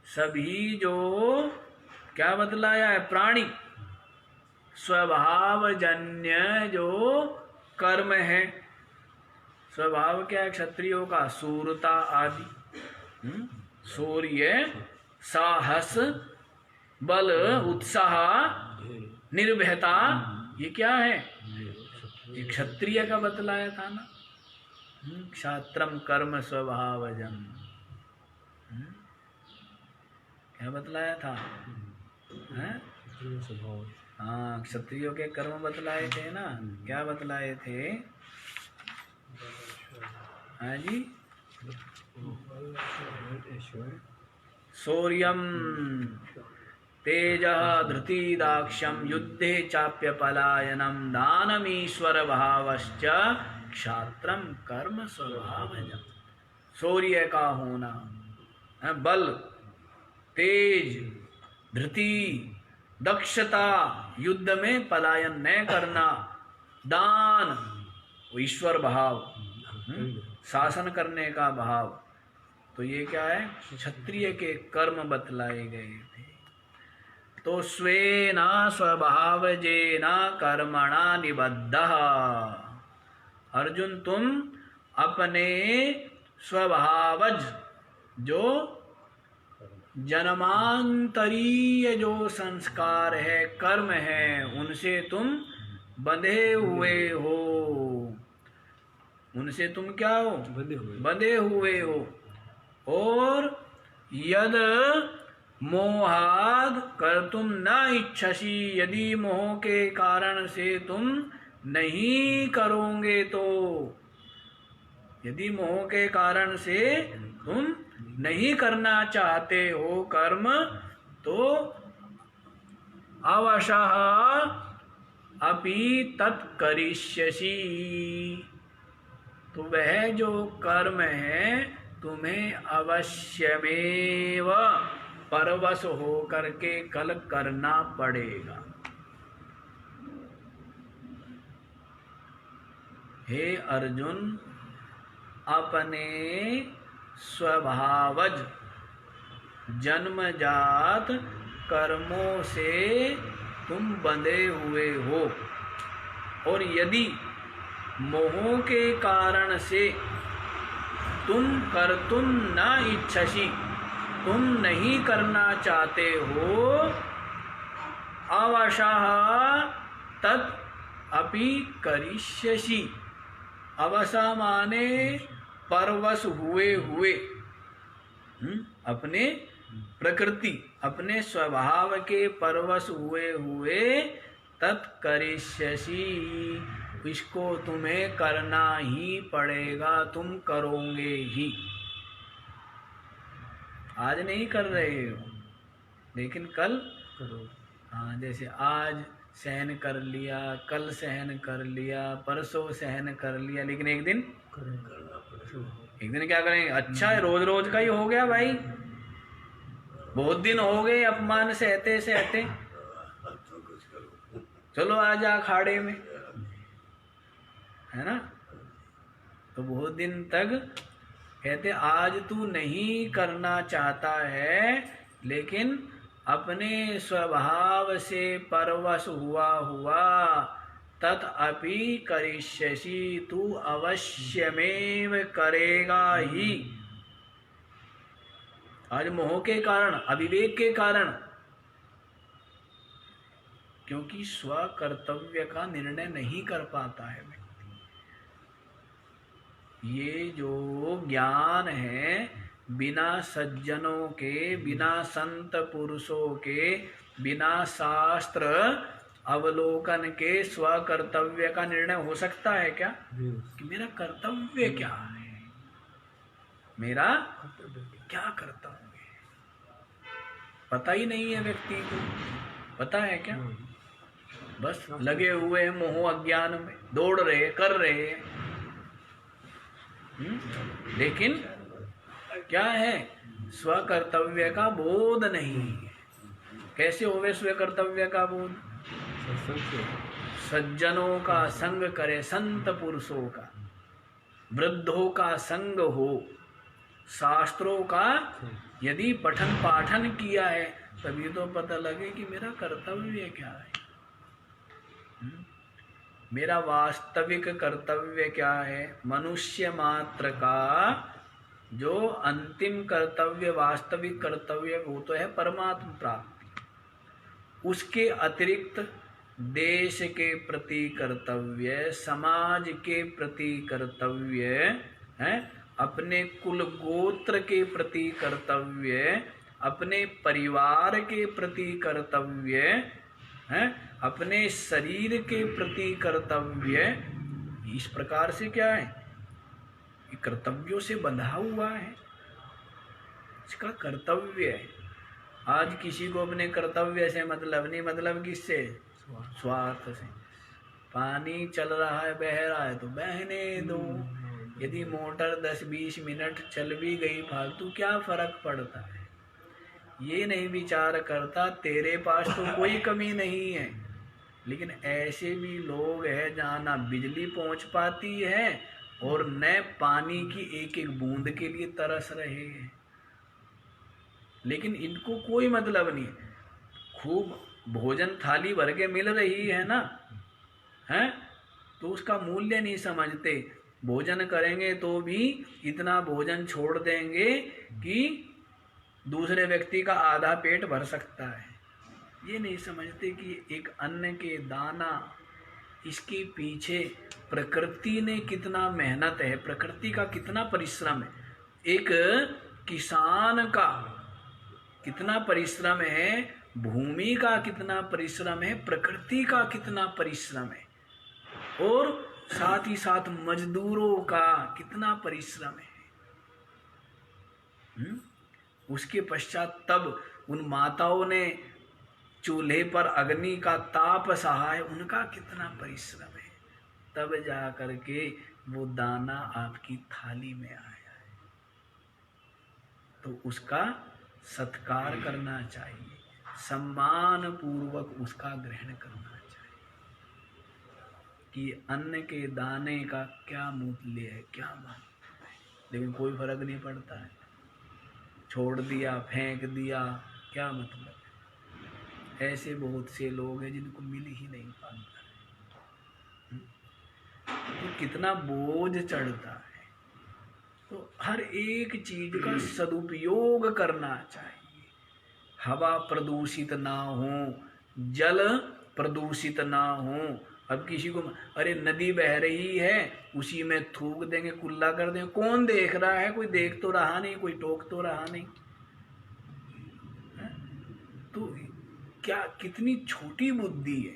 सभी जो क्या बतलाया है? प्राणी स्वभावजन्य जो कर्म है। स्वभाव क्या है क्षत्रियों का? सूरता आदि, शौर्य, साहस, बल, उत्साह, निर्भयता, ये क्या है? ये क्षत्रिय का बतलाया था ना। क्षात्रम कर्म स्वभावजम, क्या बतलाया था? हाँ, क्षत्रियों के कर्म बतलाए थे ना। क्या बतलाए थे? हाँ जी, शौर्यम तेजः धृतिदाक्ष्यम युद्धे चाप्य पलायनम दानमीश्वर भावश्च क्षात्रम कर्म स्वभावजम। शौर्य का होना, बल, तेज, धृति, दक्षता, युद्ध में पलायन न करना, दान, ईश्वर भाव, शासन करने का भाव। तो ये क्या है? क्षत्रिय के कर्म बतलाए गए थे। तो स्वेना स्वभावजेना कर्मणा निबद्धः। अर्जुन तुम अपने स्वभावज जो जन्मांतरीय जो संस्कार है, कर्म है, उनसे तुम बंधे हुए हो। उनसे तुम क्या हो? बंधे हुए हो। और यद मोहाद कर्तुम न इच्छसि, यदि मोह के कारण से तुम नहीं करोगे तो, यदि मोह के कारण से तुम नहीं करना चाहते हो कर्म, तो अवशः अपि तत्करिष्यसि, तो वह जो कर्म है तुम्हें अवश्यमेव परवश हो करके कल करना पड़ेगा। हे अर्जुन, अपने स्वभावज जन्मजात कर्मों से तुम बंधे हुए हो, और यदि मोह के कारण से तुम कर्तुम न इच्छसि, तुम नहीं करना चाहते हो, अवशः तत् अपि करिष्यसि। अवशः माने परवश हुए हुए, अपने प्रकृति, अपने स्वभाव के परवश हुए हुए तत्करिष्यसि, इसको तुम्हें करना ही पड़ेगा, तुम करोगे ही। आज नहीं कर रहे हो लेकिन कल करो। हाँ, जैसे आज सहन कर लिया, कल सहन कर लिया, परसों सहन कर लिया, लेकिन एक दिन क्या करेंगे? अच्छा है, रोज रोज का ही हो गया भाई, बहुत दिन हो गए अपमान सहते सहते, चलो आज अखाड़े में, है ना। तो बहुत दिन तक कहते आज तू नहीं करना चाहता है, लेकिन अपने स्वभाव से परवश हुआ हुआ तत् अपि करिष्यसि, तू अवश्यमेव करेगा ही। आज मोह के कारण, अविवेक के कारण, क्योंकि स्व कर्तव्य का निर्णय नहीं कर पाता है व्यक्ति। ये जो ज्ञान है, बिना सज्जनों के, बिना संत पुरुषों के, बिना शास्त्र अवलोकन के स्व कर्तव्य का निर्णय हो सकता है क्या? कि मेरा कर्तव्य क्या है, मेरा क्या कर्तव्य है, पता ही नहीं है व्यक्ति को। पता है क्या? बस लगे हुए हैं मोह अज्ञान में, दौड़ रहे, कर रहे हैं। लेकिन क्या है? स्व कर्तव्य का बोध नहीं है। कैसे होवे स्व कर्तव्य का बोध? सज्जनों का संग करे, संत पुरुषों का, वृद्धों का संग हो, शास्त्रों का यदि पठन पाठन किया है, तभी तो पता लगे कि मेरा कर्तव्य क्या है, मेरा वास्तविक कर्तव्य क्या है। मनुष्य मात्र का जो अंतिम कर्तव्य, वास्तविक कर्तव्य, वो तो है परमात्मा प्राप्ति। उसके अतिरिक्त देश के प्रति कर्तव्य, समाज के प्रति कर्तव्य है, अपने कुल गोत्र के प्रति कर्तव्य, अपने परिवार के प्रति कर्तव्य है, अपने शरीर के प्रति कर्तव्य। इस प्रकार से क्या है? कर्तव्यों से बंधा हुआ है, इसका कर्तव्य है। आज किसी को अपने कर्तव्य से मतलब नहीं, मतलब किससे? स्वार्थ से। पानी चल रहा है, बह रहा है तो बहने दो, यदि मोटर 10-20 मिनट चल भी गई फालतू, क्या फर्क पड़ता है। ये नहीं विचार करता तेरे पास तो कोई कमी नहीं है। लेकिन ऐसे भी लोग हैं जहाँ ना बिजली पहुँच पाती है और न पानी की एक एक बूंद के लिए तरस रहे हैं, लेकिन इनको कोई मतलब नहीं। खूब भोजन थाली भर के मिल रही है ना, हैं, तो उसका मूल्य नहीं समझते। भोजन करेंगे तो भी इतना भोजन छोड़ देंगे कि दूसरे व्यक्ति का आधा पेट भर सकता है। ये नहीं समझते कि एक अन्न के दाना, इसके पीछे प्रकृति ने कितना मेहनत है, प्रकृति का कितना परिश्रम है, एक किसान का कितना परिश्रम है, भूमि का कितना परिश्रम है, प्रकृति का कितना परिश्रम है, और साथ ही साथ मजदूरों का कितना परिश्रम है। उसके पश्चात तब उन माताओं ने चूल्हे पर अग्नि का ताप सहा है, उनका कितना परिश्रम है, तब जा करके वो दाना आपकी थाली में आया है। तो उसका सत्कार करना चाहिए, सम्मान पूर्वक उसका ग्रहण करना चाहिए कि अन्न के दाने का क्या मूल्य है, क्या महत्व है। लेकिन कोई फर्क नहीं पड़ता है, छोड़ दिया, फेंक दिया, क्या मतलब है। ऐसे बहुत से लोग हैं जिनको मिल ही नहीं पाता है, तो कितना बोझ चढ़ता है। तो हर एक चीज का सदुपयोग करना चाहिए। हवा प्रदूषित ना हो, जल प्रदूषित ना हो। अब किसी को अरे नदी बह रही है, उसी में थूक देंगे, कुल्ला कर देंगे, कौन देख रहा है, कोई देख तो रहा नहीं, कोई टोक तो रहा नहीं। तो क्या कितनी छोटी बुद्धि है,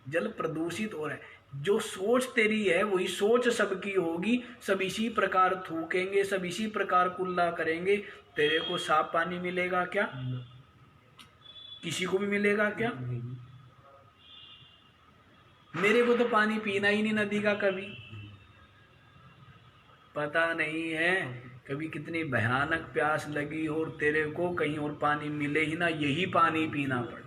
जल प्रदूषित हो रहा है। जो सोच तेरी है वही सोच सबकी होगी, सब इसी प्रकार थूकेंगे, सब इसी प्रकार कुल्ला करेंगे, तेरे को साफ पानी मिलेगा क्या? किसी को भी मिलेगा क्या? मेरे को तो पानी पीना ही नहीं नदी का, कभी पता नहीं है, कभी कितनी भयानक प्यास लगी हो और तेरे को कहीं और पानी मिले ही ना, यही पानी पीना पड़े।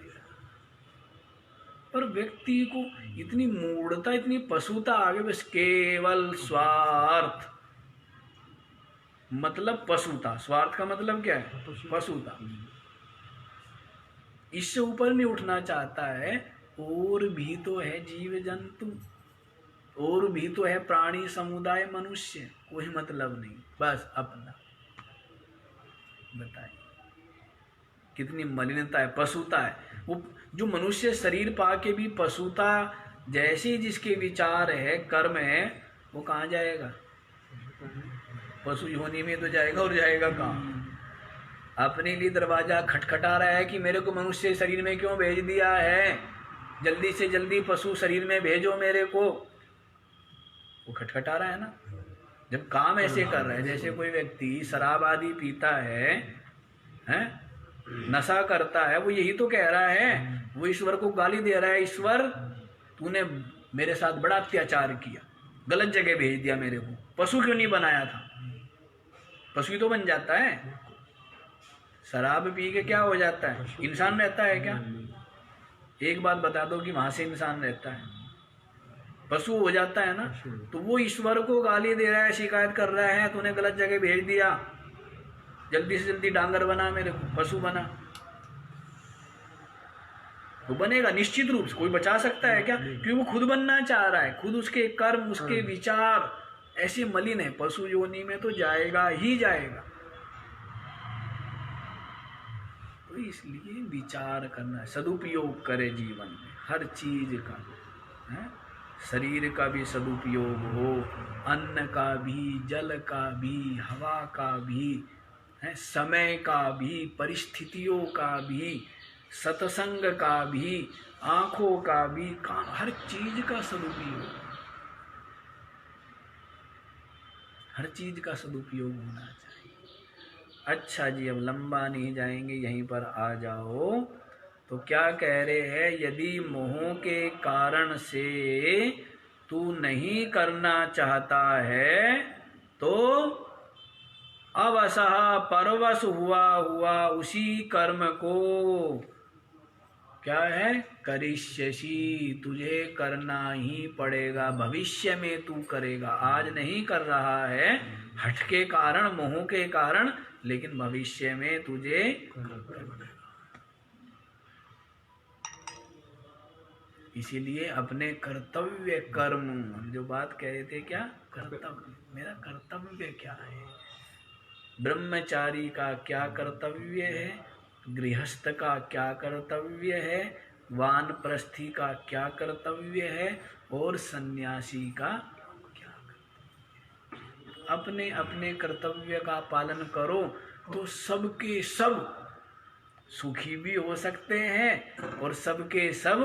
पर व्यक्ति को इतनी मूढ़ता, इतनी पशुता आ गई, बस केवल स्वार्थ, मतलब पशुता। स्वार्थ का मतलब क्या है? पशुता। इससे ऊपर नहीं उठना चाहता है। और भी तो है जीव जंतु, और भी तो है प्राणी समुदाय, मनुष्य, कोई मतलब नहीं, बस अपना। बताइए कितनी मलिनता है, पशुता है। वो जो मनुष्य शरीर पाके भी पशुता जैसे जिसके विचार है, कर्म है, वो कहाँ जाएगा? पशु योनि में तो जाएगा, और जाएगा कहाँ? अपने लिए दरवाजा खटखटा रहा है कि मेरे को मनुष्य शरीर में क्यों भेज दिया है, जल्दी से जल्दी पशु शरीर में भेजो मेरे को। वो खटखटा रहा है ना। जब काम ऐसे कर रहा है, जैसे कोई व्यक्ति शराब आदि पीता है, नशा करता है, वो यही तो कह रहा है, वो ईश्वर को गाली दे रहा है, ईश्वर तूने मेरे साथ बड़ा अत्याचार किया, गलत जगह भेज दिया मेरे को, पशु क्यों नहीं बनाया था? पशु तो बन जाता है। शराब पी के क्या हो जाता है? इंसान रहता है क्या? एक बात बता दो कि वहां से इंसान रहता है, पशु हो जाता है ना। तो वो ईश्वर को गाली दे रहा है, शिकायत कर रहा है, तूने गलत जगह भेज दिया, जल्दी से जल्दी डांगर बना मेरे को, पशु बना। वो बनेगा निश्चित रूप से, कोई बचा सकता है क्या? क्योंकि वो खुद बनना चाह रहा है, खुद उसके कर्म, उसके विचार ऐसे मलिन है, पशु योनि में तो जाएगा ही जाएगा। तो इसलिए विचार करना, सदुपयोग करे जीवन में हर चीज का, है? शरीर का भी सदुपयोग हो, अन्न का भी, जल का भी, हवा का भी, है, समय का भी, परिस्थितियों का भी, सत्संग का भी, आंखों का भी, कान, हर चीज का सदुपयोग, हर चीज का सदुपयोग होना चाहिए। अच्छा जी, अब लंबा नहीं जाएंगे, यहीं पर आ जाओ। तो क्या कह रहे हैं? यदि मोह के कारण से तू नहीं करना चाहता है तो अवसह परवश हुआ उसी कर्म को क्या है? करिष्यसि, तुझे करना ही पड़ेगा, भविष्य में तू करेगा। आज नहीं कर रहा है हठ के कारण, मोह के कारण, लेकिन भविष्य में तुझे करना पड़ेगा। इसीलिए अपने कर्तव्य कर्म, हम जो बात कह रहे थे, क्या कर्तव्य, मेरा कर्तव्य क्या है, ब्रह्मचारी का क्या कर्तव्य है, गृहस्थ का क्या कर्तव्य है, वानप्रस्थी का क्या कर्तव्य है, और सन्यासी का क्या कर्तव्य। अपने अपने कर्तव्य का पालन करो तो सबके सब सुखी भी हो सकते हैं और सबके सब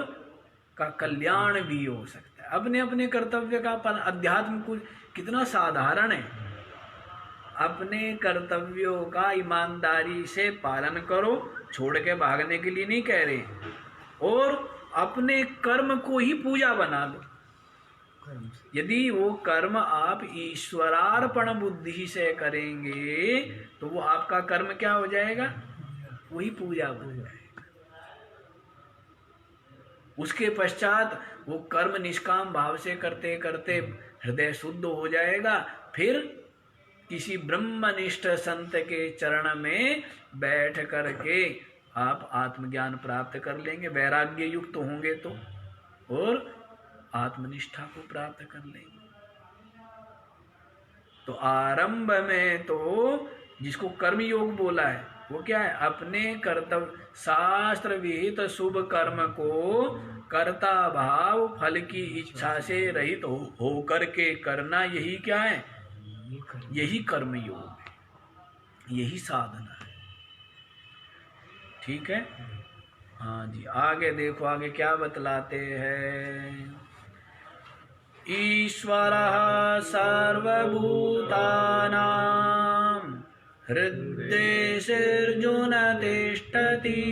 का कल्याण भी हो सकता है। अपने अपने कर्तव्य का पालन, अध्यात्म कुछ कितना साधारण है। अपने कर्तव्यों का ईमानदारी से पालन करो, छोड़ के भागने के लिए नहीं कह रहे, और अपने कर्म को ही पूजा बना लो। यदि वो कर्म आप ईश्वरार्पण बुद्धि से करेंगे तो वो आपका कर्म क्या हो जाएगा, वही पूजा बन जाएगा। उसके पश्चात वो कर्म निष्काम भाव से करते करते हृदय शुद्ध हो जाएगा। फिर किसी ब्रह्मनिष्ठ संत के चरण में बैठ करके आप आत्मज्ञान प्राप्त कर लेंगे, वैराग्य युक्त होंगे तो, और आत्मनिष्ठा को प्राप्त कर लेंगे। तो आरंभ में तो जिसको कर्म योग बोला है वो क्या है, अपने कर्तव्य शास्त्र विहित शुभ कर्म को कर्ता भाव फल की इच्छा से रहित हो करके करना, यही क्या है, यही कर्म योग है, यही साधना है। ठीक है, हाँ जी। आगे देखो, आगे क्या बतलाते हैं। ईश्वरः सर्वभूतानां हृद्देशेऽर्जुन तिष्ठति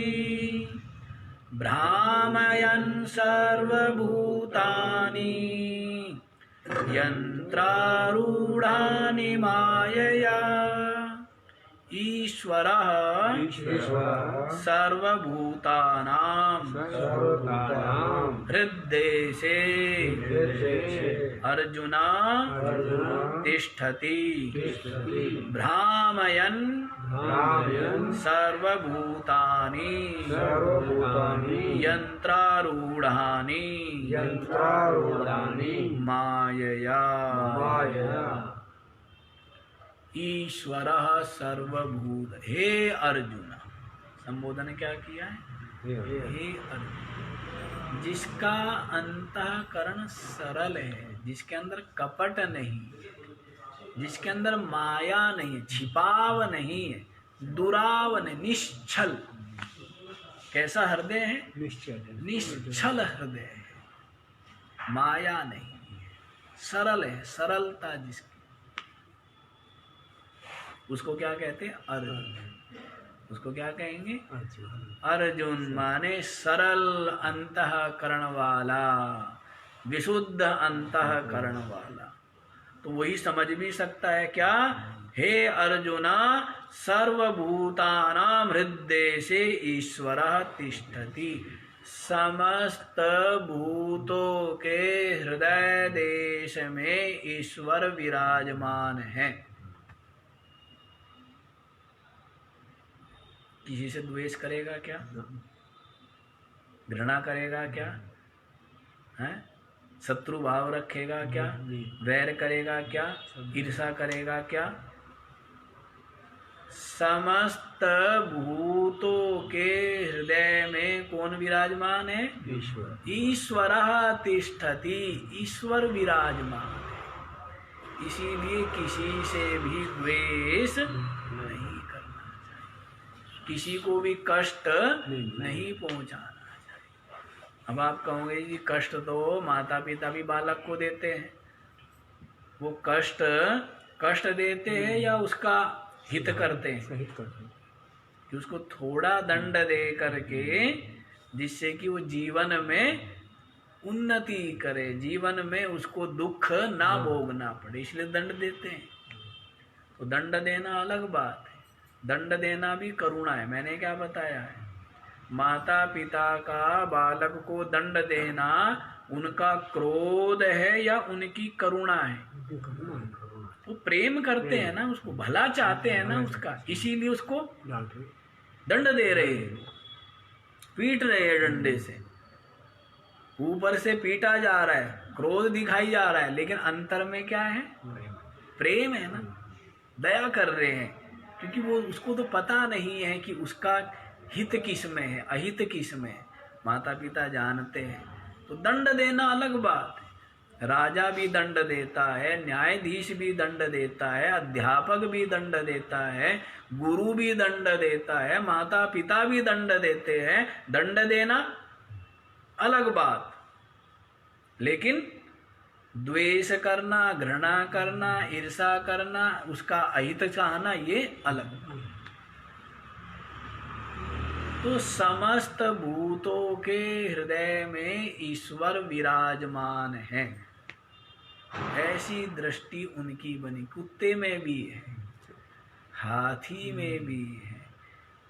भ्रामयन् सर्वभूतानि यन्त्रारूढानि मायया। ईश्वरः सर्वभूतानां हृद्देशे अर्जुन तिष्ठति भ्रामयन् सर्वभूतानि यन्त्रारूढानि मायया। ईश्वरः सर्वभूत, हे अर्जुन, संबोधन क्या किया है, हे अर्जुन, जिसका अंतःकरण सरल है, जिसके अंदर कपट नहीं, जिसके अंदर माया नहीं है, छिपाव नहीं है, दुराव नहीं, निश्चल। कैसा हृदय है, निश्चल हृदय है, माया नहीं है, सरल है, सरलता जिसकी, उसको क्या कहते हैं, अर्जुन। उसको क्या कहेंगे, अर्जुन माने सरल अंतःकरण वाला, विशुद्ध अंतःकरण वाला। तो वही समझ भी सकता है क्या, हे अर्जुना सर्वभूतानां हृद्देशे ईश्वरः तिष्ठति, समस्त भूतों के हृदय देश में ईश्वर विराजमान है। किसी से द्वेष करेगा क्या, घृणा करेगा क्या, है शत्रु भाव रखेगा क्या, वैर करेगा क्या, ईर्षा करेगा क्या। समस्त भूतों के हृदय में कौन विराजमान है, ईश्वरः तिष्ठति, ईश्वर विराजमान है। इसीलिए किसी से भी द्वेष नहीं करना चाहिए, किसी को भी कष्ट नहीं पहुंचाना चाहिए। अब आप कहोगे जी कष्ट तो माता पिता भी बालक को देते हैं, वो कष्ट देते हैं या उसका हित करते हैं, कि उसको थोड़ा दंड दे करके जिससे कि वो जीवन में उन्नति करे, जीवन में उसको दुख ना भोगना पड़े, इसलिए दंड देते हैं। तो दंड देना अलग बात है, दंड देना भी करुणा है। मैंने क्या बताया है, माता पिता का बालक को दंड देना उनका क्रोध है या उनकी करुणा है, वो प्रेम करते हैं ना, उसको भला चाहते हैं ना उसका, इसीलिए उसको दंड दे रहे हैं, पीट रहे हैं डंडे से। ऊपर से पीटा जा रहा है, क्रोध दिखाई जा रहा है, लेकिन अंतर में क्या है? प्रेम है ना, दया कर रहे हैं, क्योंकि वो उसको तो पता नहीं है कि उसका हित किस में है, अहित किस में है। माता पिता जानते हैं, तो दंड देना अलग बात है। राजा भी दंड देता है, न्यायाधीश भी दंड देता है, अध्यापक भी दंड देता है, गुरु भी दंड देता है, माता पिता भी दंड देते हैं। दंड देना अलग बात, लेकिन द्वेष करना, घृणा करना, ईर्षा करना, उसका अहित चाहना, ये अलग। तो समस्त भूतों के हृदय में ईश्वर विराजमान है, ऐसी दृष्टि उनकी बनी। कुत्ते में भी है, हाथी में भी है,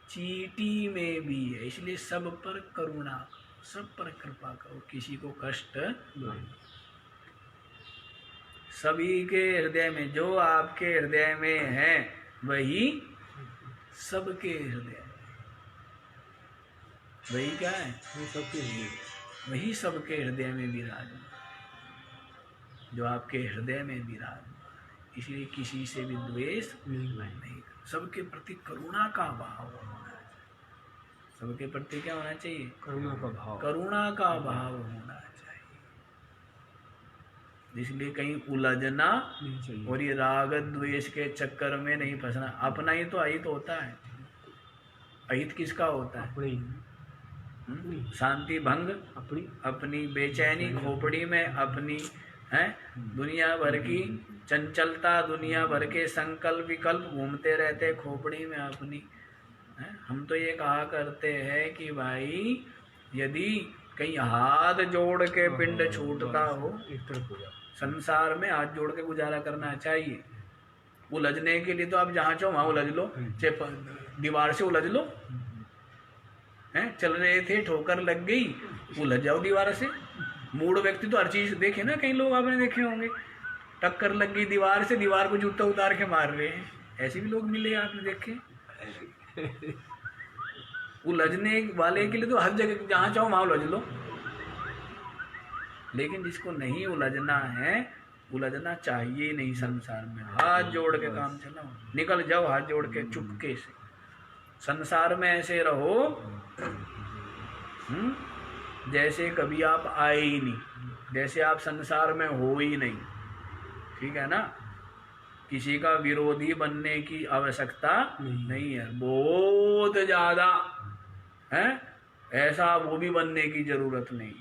चींटी में भी है। इसलिए सब पर करुणा, सब पर कृपा करो, किसी को कष्ट नहीं। सभी के हृदय में, जो आपके हृदय में है वही सबके हृदय में। वही क्या है? वही सबके हृदय में विराजमान, जो आपके हृदय में विराजमान। इसलिए किसी से भी द्वेष नहीं, सबके प्रति करुणा का भाव होना चाहिए। सबके प्रति क्या होना चाहिए? करुणा का भाव, करुणा का भाव होना चाहिए। इसलिए कहीं उलझना नहीं चाहिए, और ये राग द्वेष के चक्कर में नहीं फंसना। अपना ही तो अहित होता है। अहित किसका होता है? शांति भंग अपनी, बेचैनी खोपड़ी में अपनी है, दुनिया भर की चंचलता, दुनिया भर के संकल्प विकल्प घूमते रहते खोपड़ी में अपनी है। हम तो ये कहा करते हैं कि भाई यदि कहीं हाथ जोड़ के पिंड छूटता हो, संसार में हाथ जोड़ के गुजारा करना चाहिए। उलझने के लिए तो आप जहाँ चाहो वहाँ उलझ लो, चाहे दीवार से उलझ लो, हैं, चल रहे थे ठोकर लग गई, उलझ जाओ दीवार से। मूड व्यक्ति तो हर चीज देखे ना, कई लोग आपने देखे होंगे, टक्कर लग गई दीवार से, दीवार को जूता उतार के मार रहे हैं। ऐसे भी लोग मिले, आपने देखे। उलझने वाले के लिए तो हर जगह जहाँ चाहो वहाँ उलझ लो, लेकिन जिसको नहीं उलझना है, उलझना चाहिए नहीं संसार में। हाथ जोड़ के काम चलाओ, निकल जाओ हाथ जोड़ के चुपके से। संसार में ऐसे रहो जैसे कभी आप आए ही नहीं, जैसे आप संसार में हो ही नहीं। ठीक है ना? किसी का विरोधी बनने की आवश्यकता नहीं है, बहुत ज्यादा है ऐसा वो भी बनने की जरूरत नहीं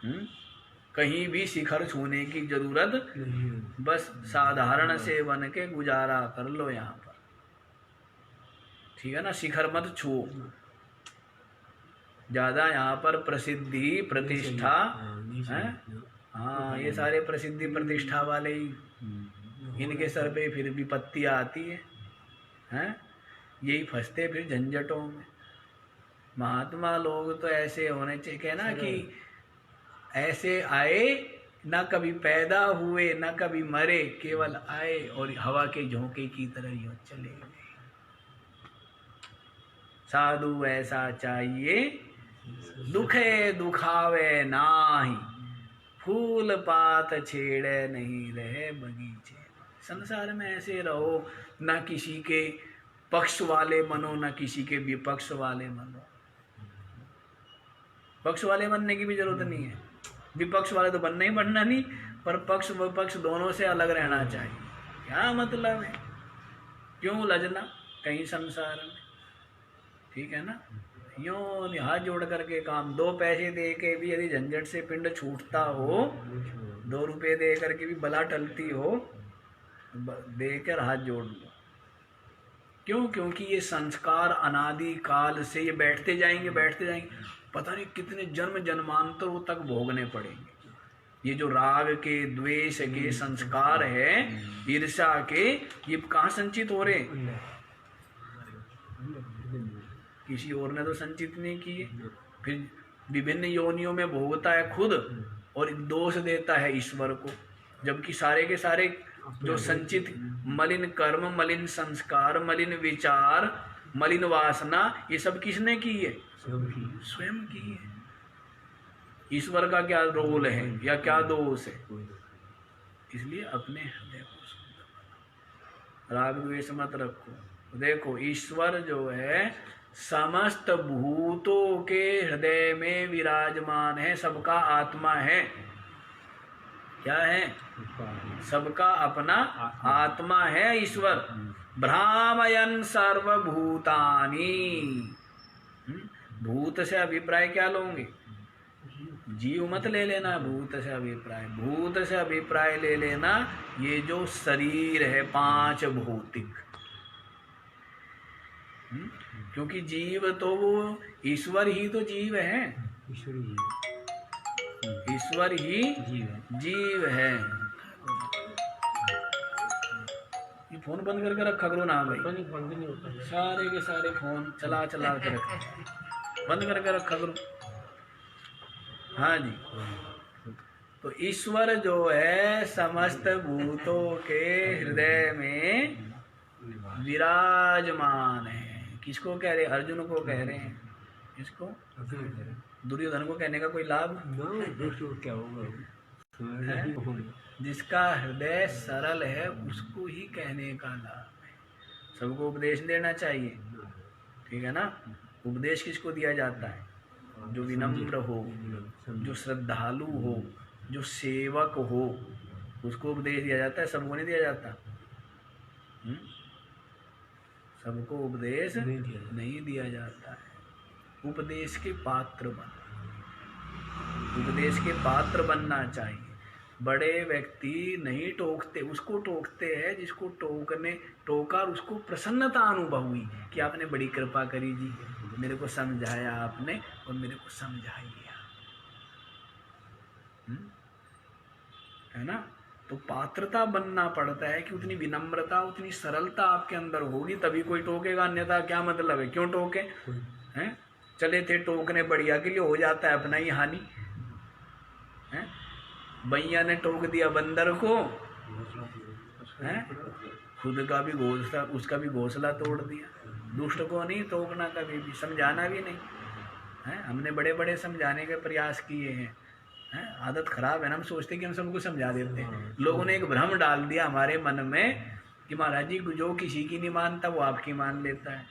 है। कहीं भी शिखर छूने की जरूरत नहीं, बस साधारण से बन के गुजारा कर लो यहाँ पर। ठीक है ना? शिखर मत छुओ, ज्यादा यहाँ पर प्रसिद्धि प्रतिष्ठा है। हाँ, ये सारे प्रसिद्धि प्रतिष्ठा वाले ही, इनके सर पे फिर विपत्ति आती है, हैं? यही फंसते फिर झंझटों में। महात्मा लोग तो ऐसे होने चाहिए ना कि ऐसे आए, ना कभी पैदा हुए ना कभी मरे, केवल आए और हवा के झोंके की तरह यूं चले गए। साधु ऐसा चाहिए, दुखे दुखावे नाही, फूल पात छेड़े नहीं रहे बगीचे। संसार में ऐसे रहो, ना किसी के पक्ष वाले बनो ना किसी के विपक्ष वाले बनो। पक्ष वाले बनने की भी जरूरत नहीं है, विपक्ष वाले तो बनना ही बनना नहीं, पर पक्ष विपक्ष दोनों से अलग रहना चाहिए। क्या मतलब है? क्यों उलझना कहीं संसार में? ठीक है ना? यूं हाथ जोड़ करके काम, 2 पैसे दे के भी यदि झंझट से पिंड छूटता हो, 2 रुपए दे करके भी बला टलती हो, देकर हाथ जोड़ लो। क्यों? क्योंकि ये संस्कार अनादि काल से ये बैठते जाएंगे, पता नहीं कितने जन्म जन्मांतरों तक भोगने पड़ेंगे। ये जो राग के, द्वेष के संस्कार है, ईर्ष्या के, ये कहाँ संचित हो रहे? किसी और ने तो संचित नहीं किए। फिर विभिन्न योनियों में भोगता है खुद और दोष देता है ईश्वर को, जबकि सारे के सारे जो संचित मलिन कर्म, मलिन संस्कार, मलिन विचार, मलिन वासना, ये सब किसने की है? स्वयं की है। ईश्वर का क्या रोल है या क्या दोष है। इसलिए अपने हृदय को शुद्ध बनाओ, राग द्वेष मत रखो। देखो ईश्वर जो है समस्त भूतों के हृदय में विराजमान है, सबका आत्मा है। क्या है? सबका अपना आत्मा है ईश्वर। भ्रामयन सर्वभूतानि। भूत से अभिप्राय क्या लोगे? जीव मत ले लेना भूत से अभिप्राय। भूत से अभिप्राय ले लेना ये जो शरीर है पांच भौतिक। क्योंकि जीव तो वो ईश्वर ही तो जीव है, ईश्वर ही जीव है। ये फोन बंद करके रखा करो ना भाई, बंद नहीं होता, सारे के सारे फोन चला चला के रखा, बंद करके रखा करो। हाँ जी, तो ईश्वर जो है समस्त भूतों के हृदय में विराजमान है। किसको कह रहे? अर्जुन को कह रहे हैं। किसको? दुर्योधन को कहने का कोई लाभ? क्या होगा? जिसका हृदय सरल है उसको ही कहने का लाभ है। सबको उपदेश देना चाहिए, ठीक है ना। उपदेश किसको दिया जाता है? जो विनम्र हो, जो श्रद्धालु हो, जो सेवक हो, उसको उपदेश दिया जाता है। सबको नहीं दिया जाता। सबको उपदेश नहीं दिया जाता है। उपदेश के पात्र बनना, उपदेश के पात्र बनना चाहिए। बड़े व्यक्ति नहीं टोकते, उसको टोकते हैं जिसको टोका और उसको प्रसन्नता अनुभव हुई कि आपने बड़ी कृपा करी जी, मेरे को समझाया आपने और मेरे को समझा लिया, है ना। तो पात्रता बनना पड़ता है कि उतनी विनम्रता, उतनी सरलता आपके अंदर होगी तभी कोई टोकेगा, अन्यथा क्या मतलब है? क्यों टोके? हैं? चले थे टोकने बढ़िया के लिए, हो जाता है अपना ही हानि। हैं? भैया ने टोक दिया बंदर को, हैं? खुद का भी घोंसला, उसका भी घोंसला तोड़ दिया। दुष्ट को नहीं टोकना कभी भी, समझाना भी नहीं है। हमने बड़े बड़े समझाने के प्रयास किए हैं, आदत खराब है ना। हम सोचते कि हम सबको समझा देते हैं। लोगों ने एक भ्रम डाल दिया हमारे मन में कि महाराज जी जो किसी की नहीं मानता वो आपकी मान लेता है,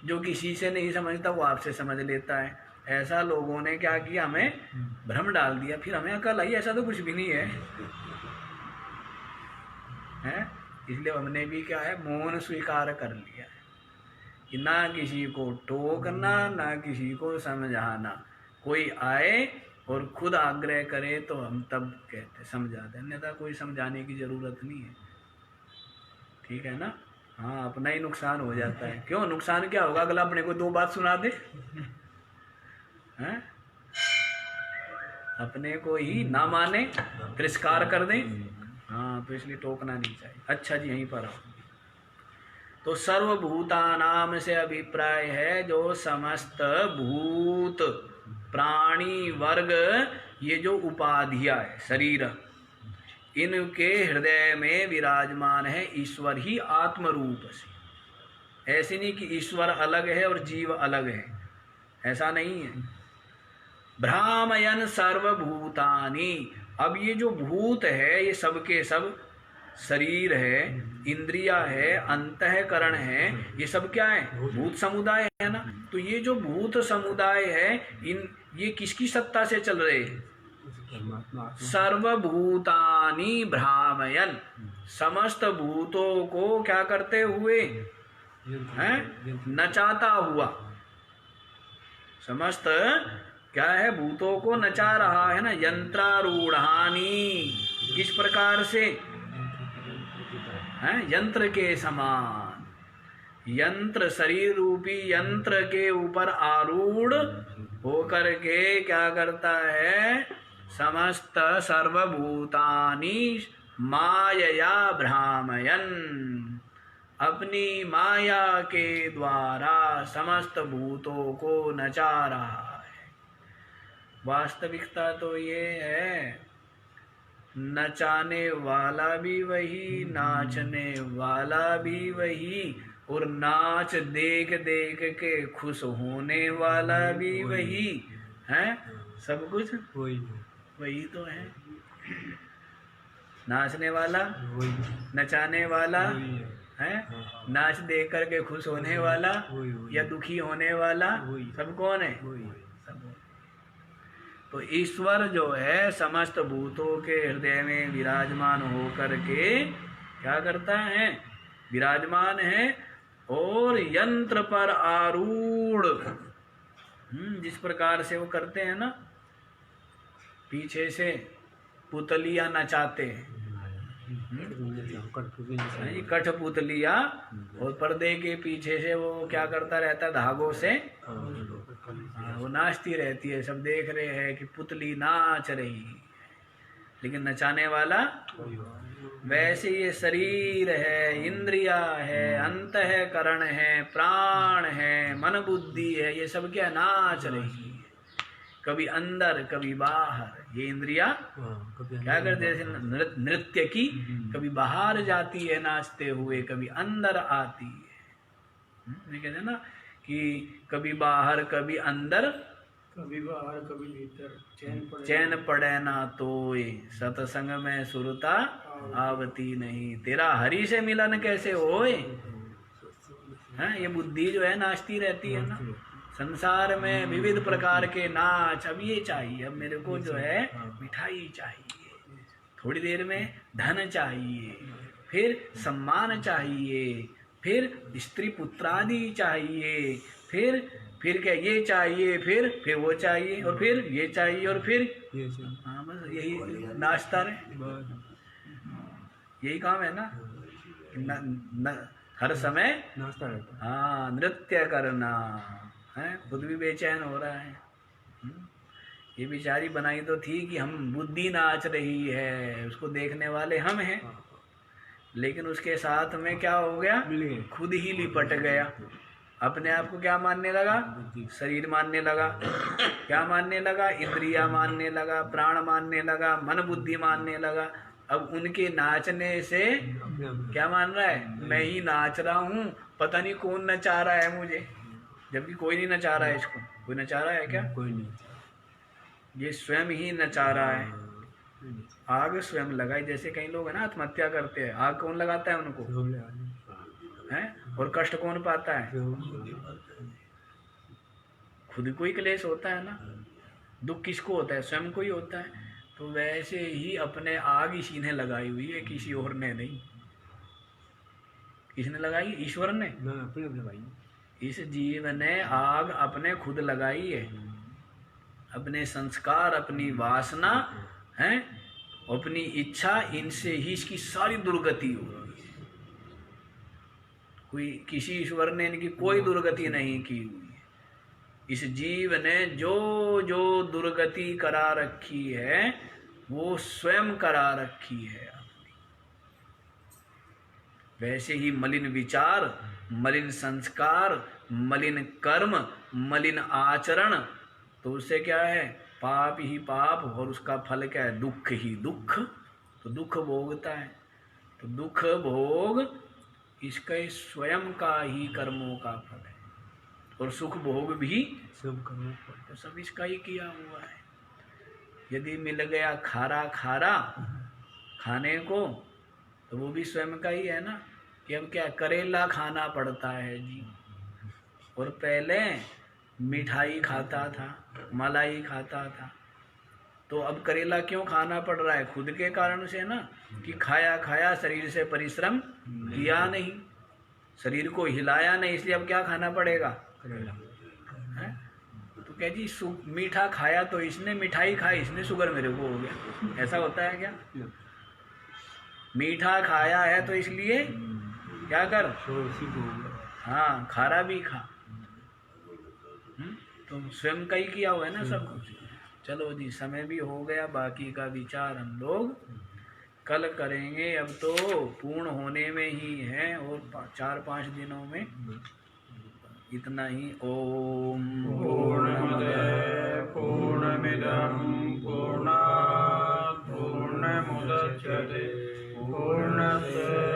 जो किसी से नहीं समझता वो आपसे समझ लेता है। ऐसा लोगों ने क्या किया, हमें भ्रम डाल दिया। फिर हमें अकल आई ऐसा तो कुछ भी नहीं है, हैं? इसलिए हमने भी क्या है, मौन स्वीकार कर लिया है कि ना किसी को टोकना, ना किसी को समझाना। कोई आए और खुद आग्रह करे तो हम तब कहते समझा दें, अन्यथा कोई समझाने की जरूरत नहीं है, ठीक है ना। हाँ, अपना ही नुकसान हो जाता है। क्यों नुकसान क्या होगा? अगला अपने को दो बात सुना दे, हैं? अपने को ही ना माने, तिरस्कार कर दे। हाँ, तो इसलिए टोकना नहीं चाहिए। अच्छा जी, यहीं पर आओ। तो सर्वभूतानाम से अभिप्राय है जो समस्त भूत प्राणी वर्ग, ये जो उपाधियां है शरीर, इनके हृदय में विराजमान है ईश्वर ही आत्म रूप से। ऐसे नहीं कि ईश्वर अलग है और जीव अलग है, ऐसा नहीं है। भ्रामयन सर्वभूतानि। अब ये जो भूत है ये सबके सब शरीर है, इंद्रिया है, अंतःकरण है, ये सब क्या है? भूत समुदाय है ना। तो ये जो भूत समुदाय है ये किसकी सत्ता से चल रहे हैं? सर्वभूतानि भ्रामयन, समस्त भूतों को क्या करते हुए हैं? नचाता हुआ। समस्त क्या है? भूतों को नचा रहा है ना। यंत्रारूढ़ानि, किस प्रकार से? हैं? यंत्र के समान। यंत्र, शरीर रूपी यंत्र के ऊपर आरूढ़ होकर के क्या करता है? समस्त सर्वभूतानि मायया भ्रामयन, अपनी माया के द्वारा समस्त भूतों को नचा रहा है। वास्तविकता तो ये है, नचाने वाला भी वही, नाचने वाला भी वही, और नाच देख देख के खुश होने वाला भी वही है। सब कुछ वही तो है। नाचने वाला, नचाने वाला है, नाच देख करके खुश होने वाला या दुखी होने वाला, सब कौन है? सब। तो ईश्वर जो है समस्त भूतों के हृदय में विराजमान होकर के क्या करता है? विराजमान है। और यंत्र पर आरूढ़, जिस प्रकार से वो करते हैं ना, पीछे से पुतलियां नचाते हैं, कठपुतलियां, और पर्दे के पीछे से वो क्या करता रहता है? धागों से वो नाचती रहती है, सब देख रहे हैं कि पुतली नाच रही, लेकिन नचाने वाला। वैसे ये शरीर है, इंद्रिया है, अंतःकरण है, प्राण है, मन बुद्धि है, ये सब क्या नाच रही है, कभी अंदर कभी बाहर। ये इंद्रिया क्या करते हैं? जैसे नृत्य की, कभी बाहर जाती है नाचते हुए, कभी अंदर आती है। ये कहते हैं ना कि कभी बाहर कभी अंदर, कभी बाहर कभी भीतर, चैन पड़े ना तोय, सतसंग में सुरता आवती नहीं, तेरा हरि से मिलन कैसे होए? हैं, ये बुद्धि जो है नाचती रहती है ना संसार में, विविध प्रकार के नाच। अब ये चाहिए, अब मेरे को जो है मिठाई चाहिए, थोड़ी देर में धन चाहिए, फिर सम्मान चाहिए, फिर स्त्री पुत्रादि चाहिए, फिर क्या ये चाहिए, फिर वो चाहिए, और फिर ये चाहिए, और फिर हाँ, बस यही नाचता रहे, यही काम है ना, हर समय नाचता रहता। हाँ, नृत्य करना है। खुद भी बेचैन हो रहा है। ये बेचारी बनाई तो थी कि हम बुद्धि नाच रही है, उसको देखने वाले हम हैं, लेकिन उसके साथ में क्या हो गया? खुद ही लिपट गया। अपने आप को क्या मानने लगा? शरीर मानने लगा। क्या मानने लगा? इंद्रिया मानने लगा, प्राण मानने लगा, मन बुद्धि मानने लगा। अब उनके नाचने से क्या मान रहा है? मैं ही नाच रहा हूँ, पता नहीं कौन नचा रहा है मुझे, जबकि कोई नहीं नचा रहा है इसको। कोई नचा रहा है क्या? कोई नहीं, ये स्वयं ही नचा रहा है। आग स्वयं लगाई, जैसे कई लोग है ना आत्महत्या करते हैं, आग कौन लगाता है उनको? है? और कष्ट कौन पाता है? खुद को ही क्लेश होता है ना। दुख किसको होता है? स्वयं को ही होता है। तो वैसे ही अपने आग इसी ने लगाई हुई है, किसी और ने नहीं। किसने लगाई? ईश्वर ने लगाई। इस जीव ने आग अपने खुद लगाई है। अपने संस्कार, अपनी वासना है, अपनी इच्छा, इनसे ही इसकी सारी दुर्गति हो रही है। कोई किसी ईश्वर ने इनकी कोई दुर्गति नहीं की हुई है। इस जीव ने जो जो दुर्गति करा रखी है वो स्वयं करा रखी है। वैसे ही मलिन विचार, मलिन संस्कार, मलिन कर्म, मलिन आचरण, तो उससे क्या है? पाप ही पाप, और उसका फल क्या है? दुख ही दुख। तो दुख भोगता है। तो दुख भोग इसका स्वयं का ही कर्मों का फल है, और सुख भोग भी सब कर्मों तो सब इसका ही किया हुआ है। यदि मिल गया खारा खारा खाने को, तो वो भी स्वयं का ही है ना। कि अब क्या करेला खाना पड़ता है जी, और पहले मिठाई खाता था, मलाई खाता था। तो अब करेला क्यों खाना पड़ रहा है? खुद के कारण से ना, कि खाया खाया, शरीर से परिश्रम किया नहीं, शरीर को हिलाया नहीं, इसलिए अब क्या खाना पड़ेगा? करेला। तो क्या जी, मीठा खाया तो इसने, मिठाई खाई इसने, शुगर मेरे को हो गया। ऐसा होता है क्या? मीठा खाया है तो इसलिए क्या कर? हाँ, खारा भी खा। तो स्वयं का ही किया हुआ है ना सब कुछ। चलो जी, समय भी हो गया, बाकी का विचार हम लोग कल करेंगे। अब तो पूर्ण होने में ही है, और 4-5 दिनों में इतना ही। ओम पूर्णमद पूर्णमिदं पूर्णात् पूर्णमुदच्यते पूर्णस्य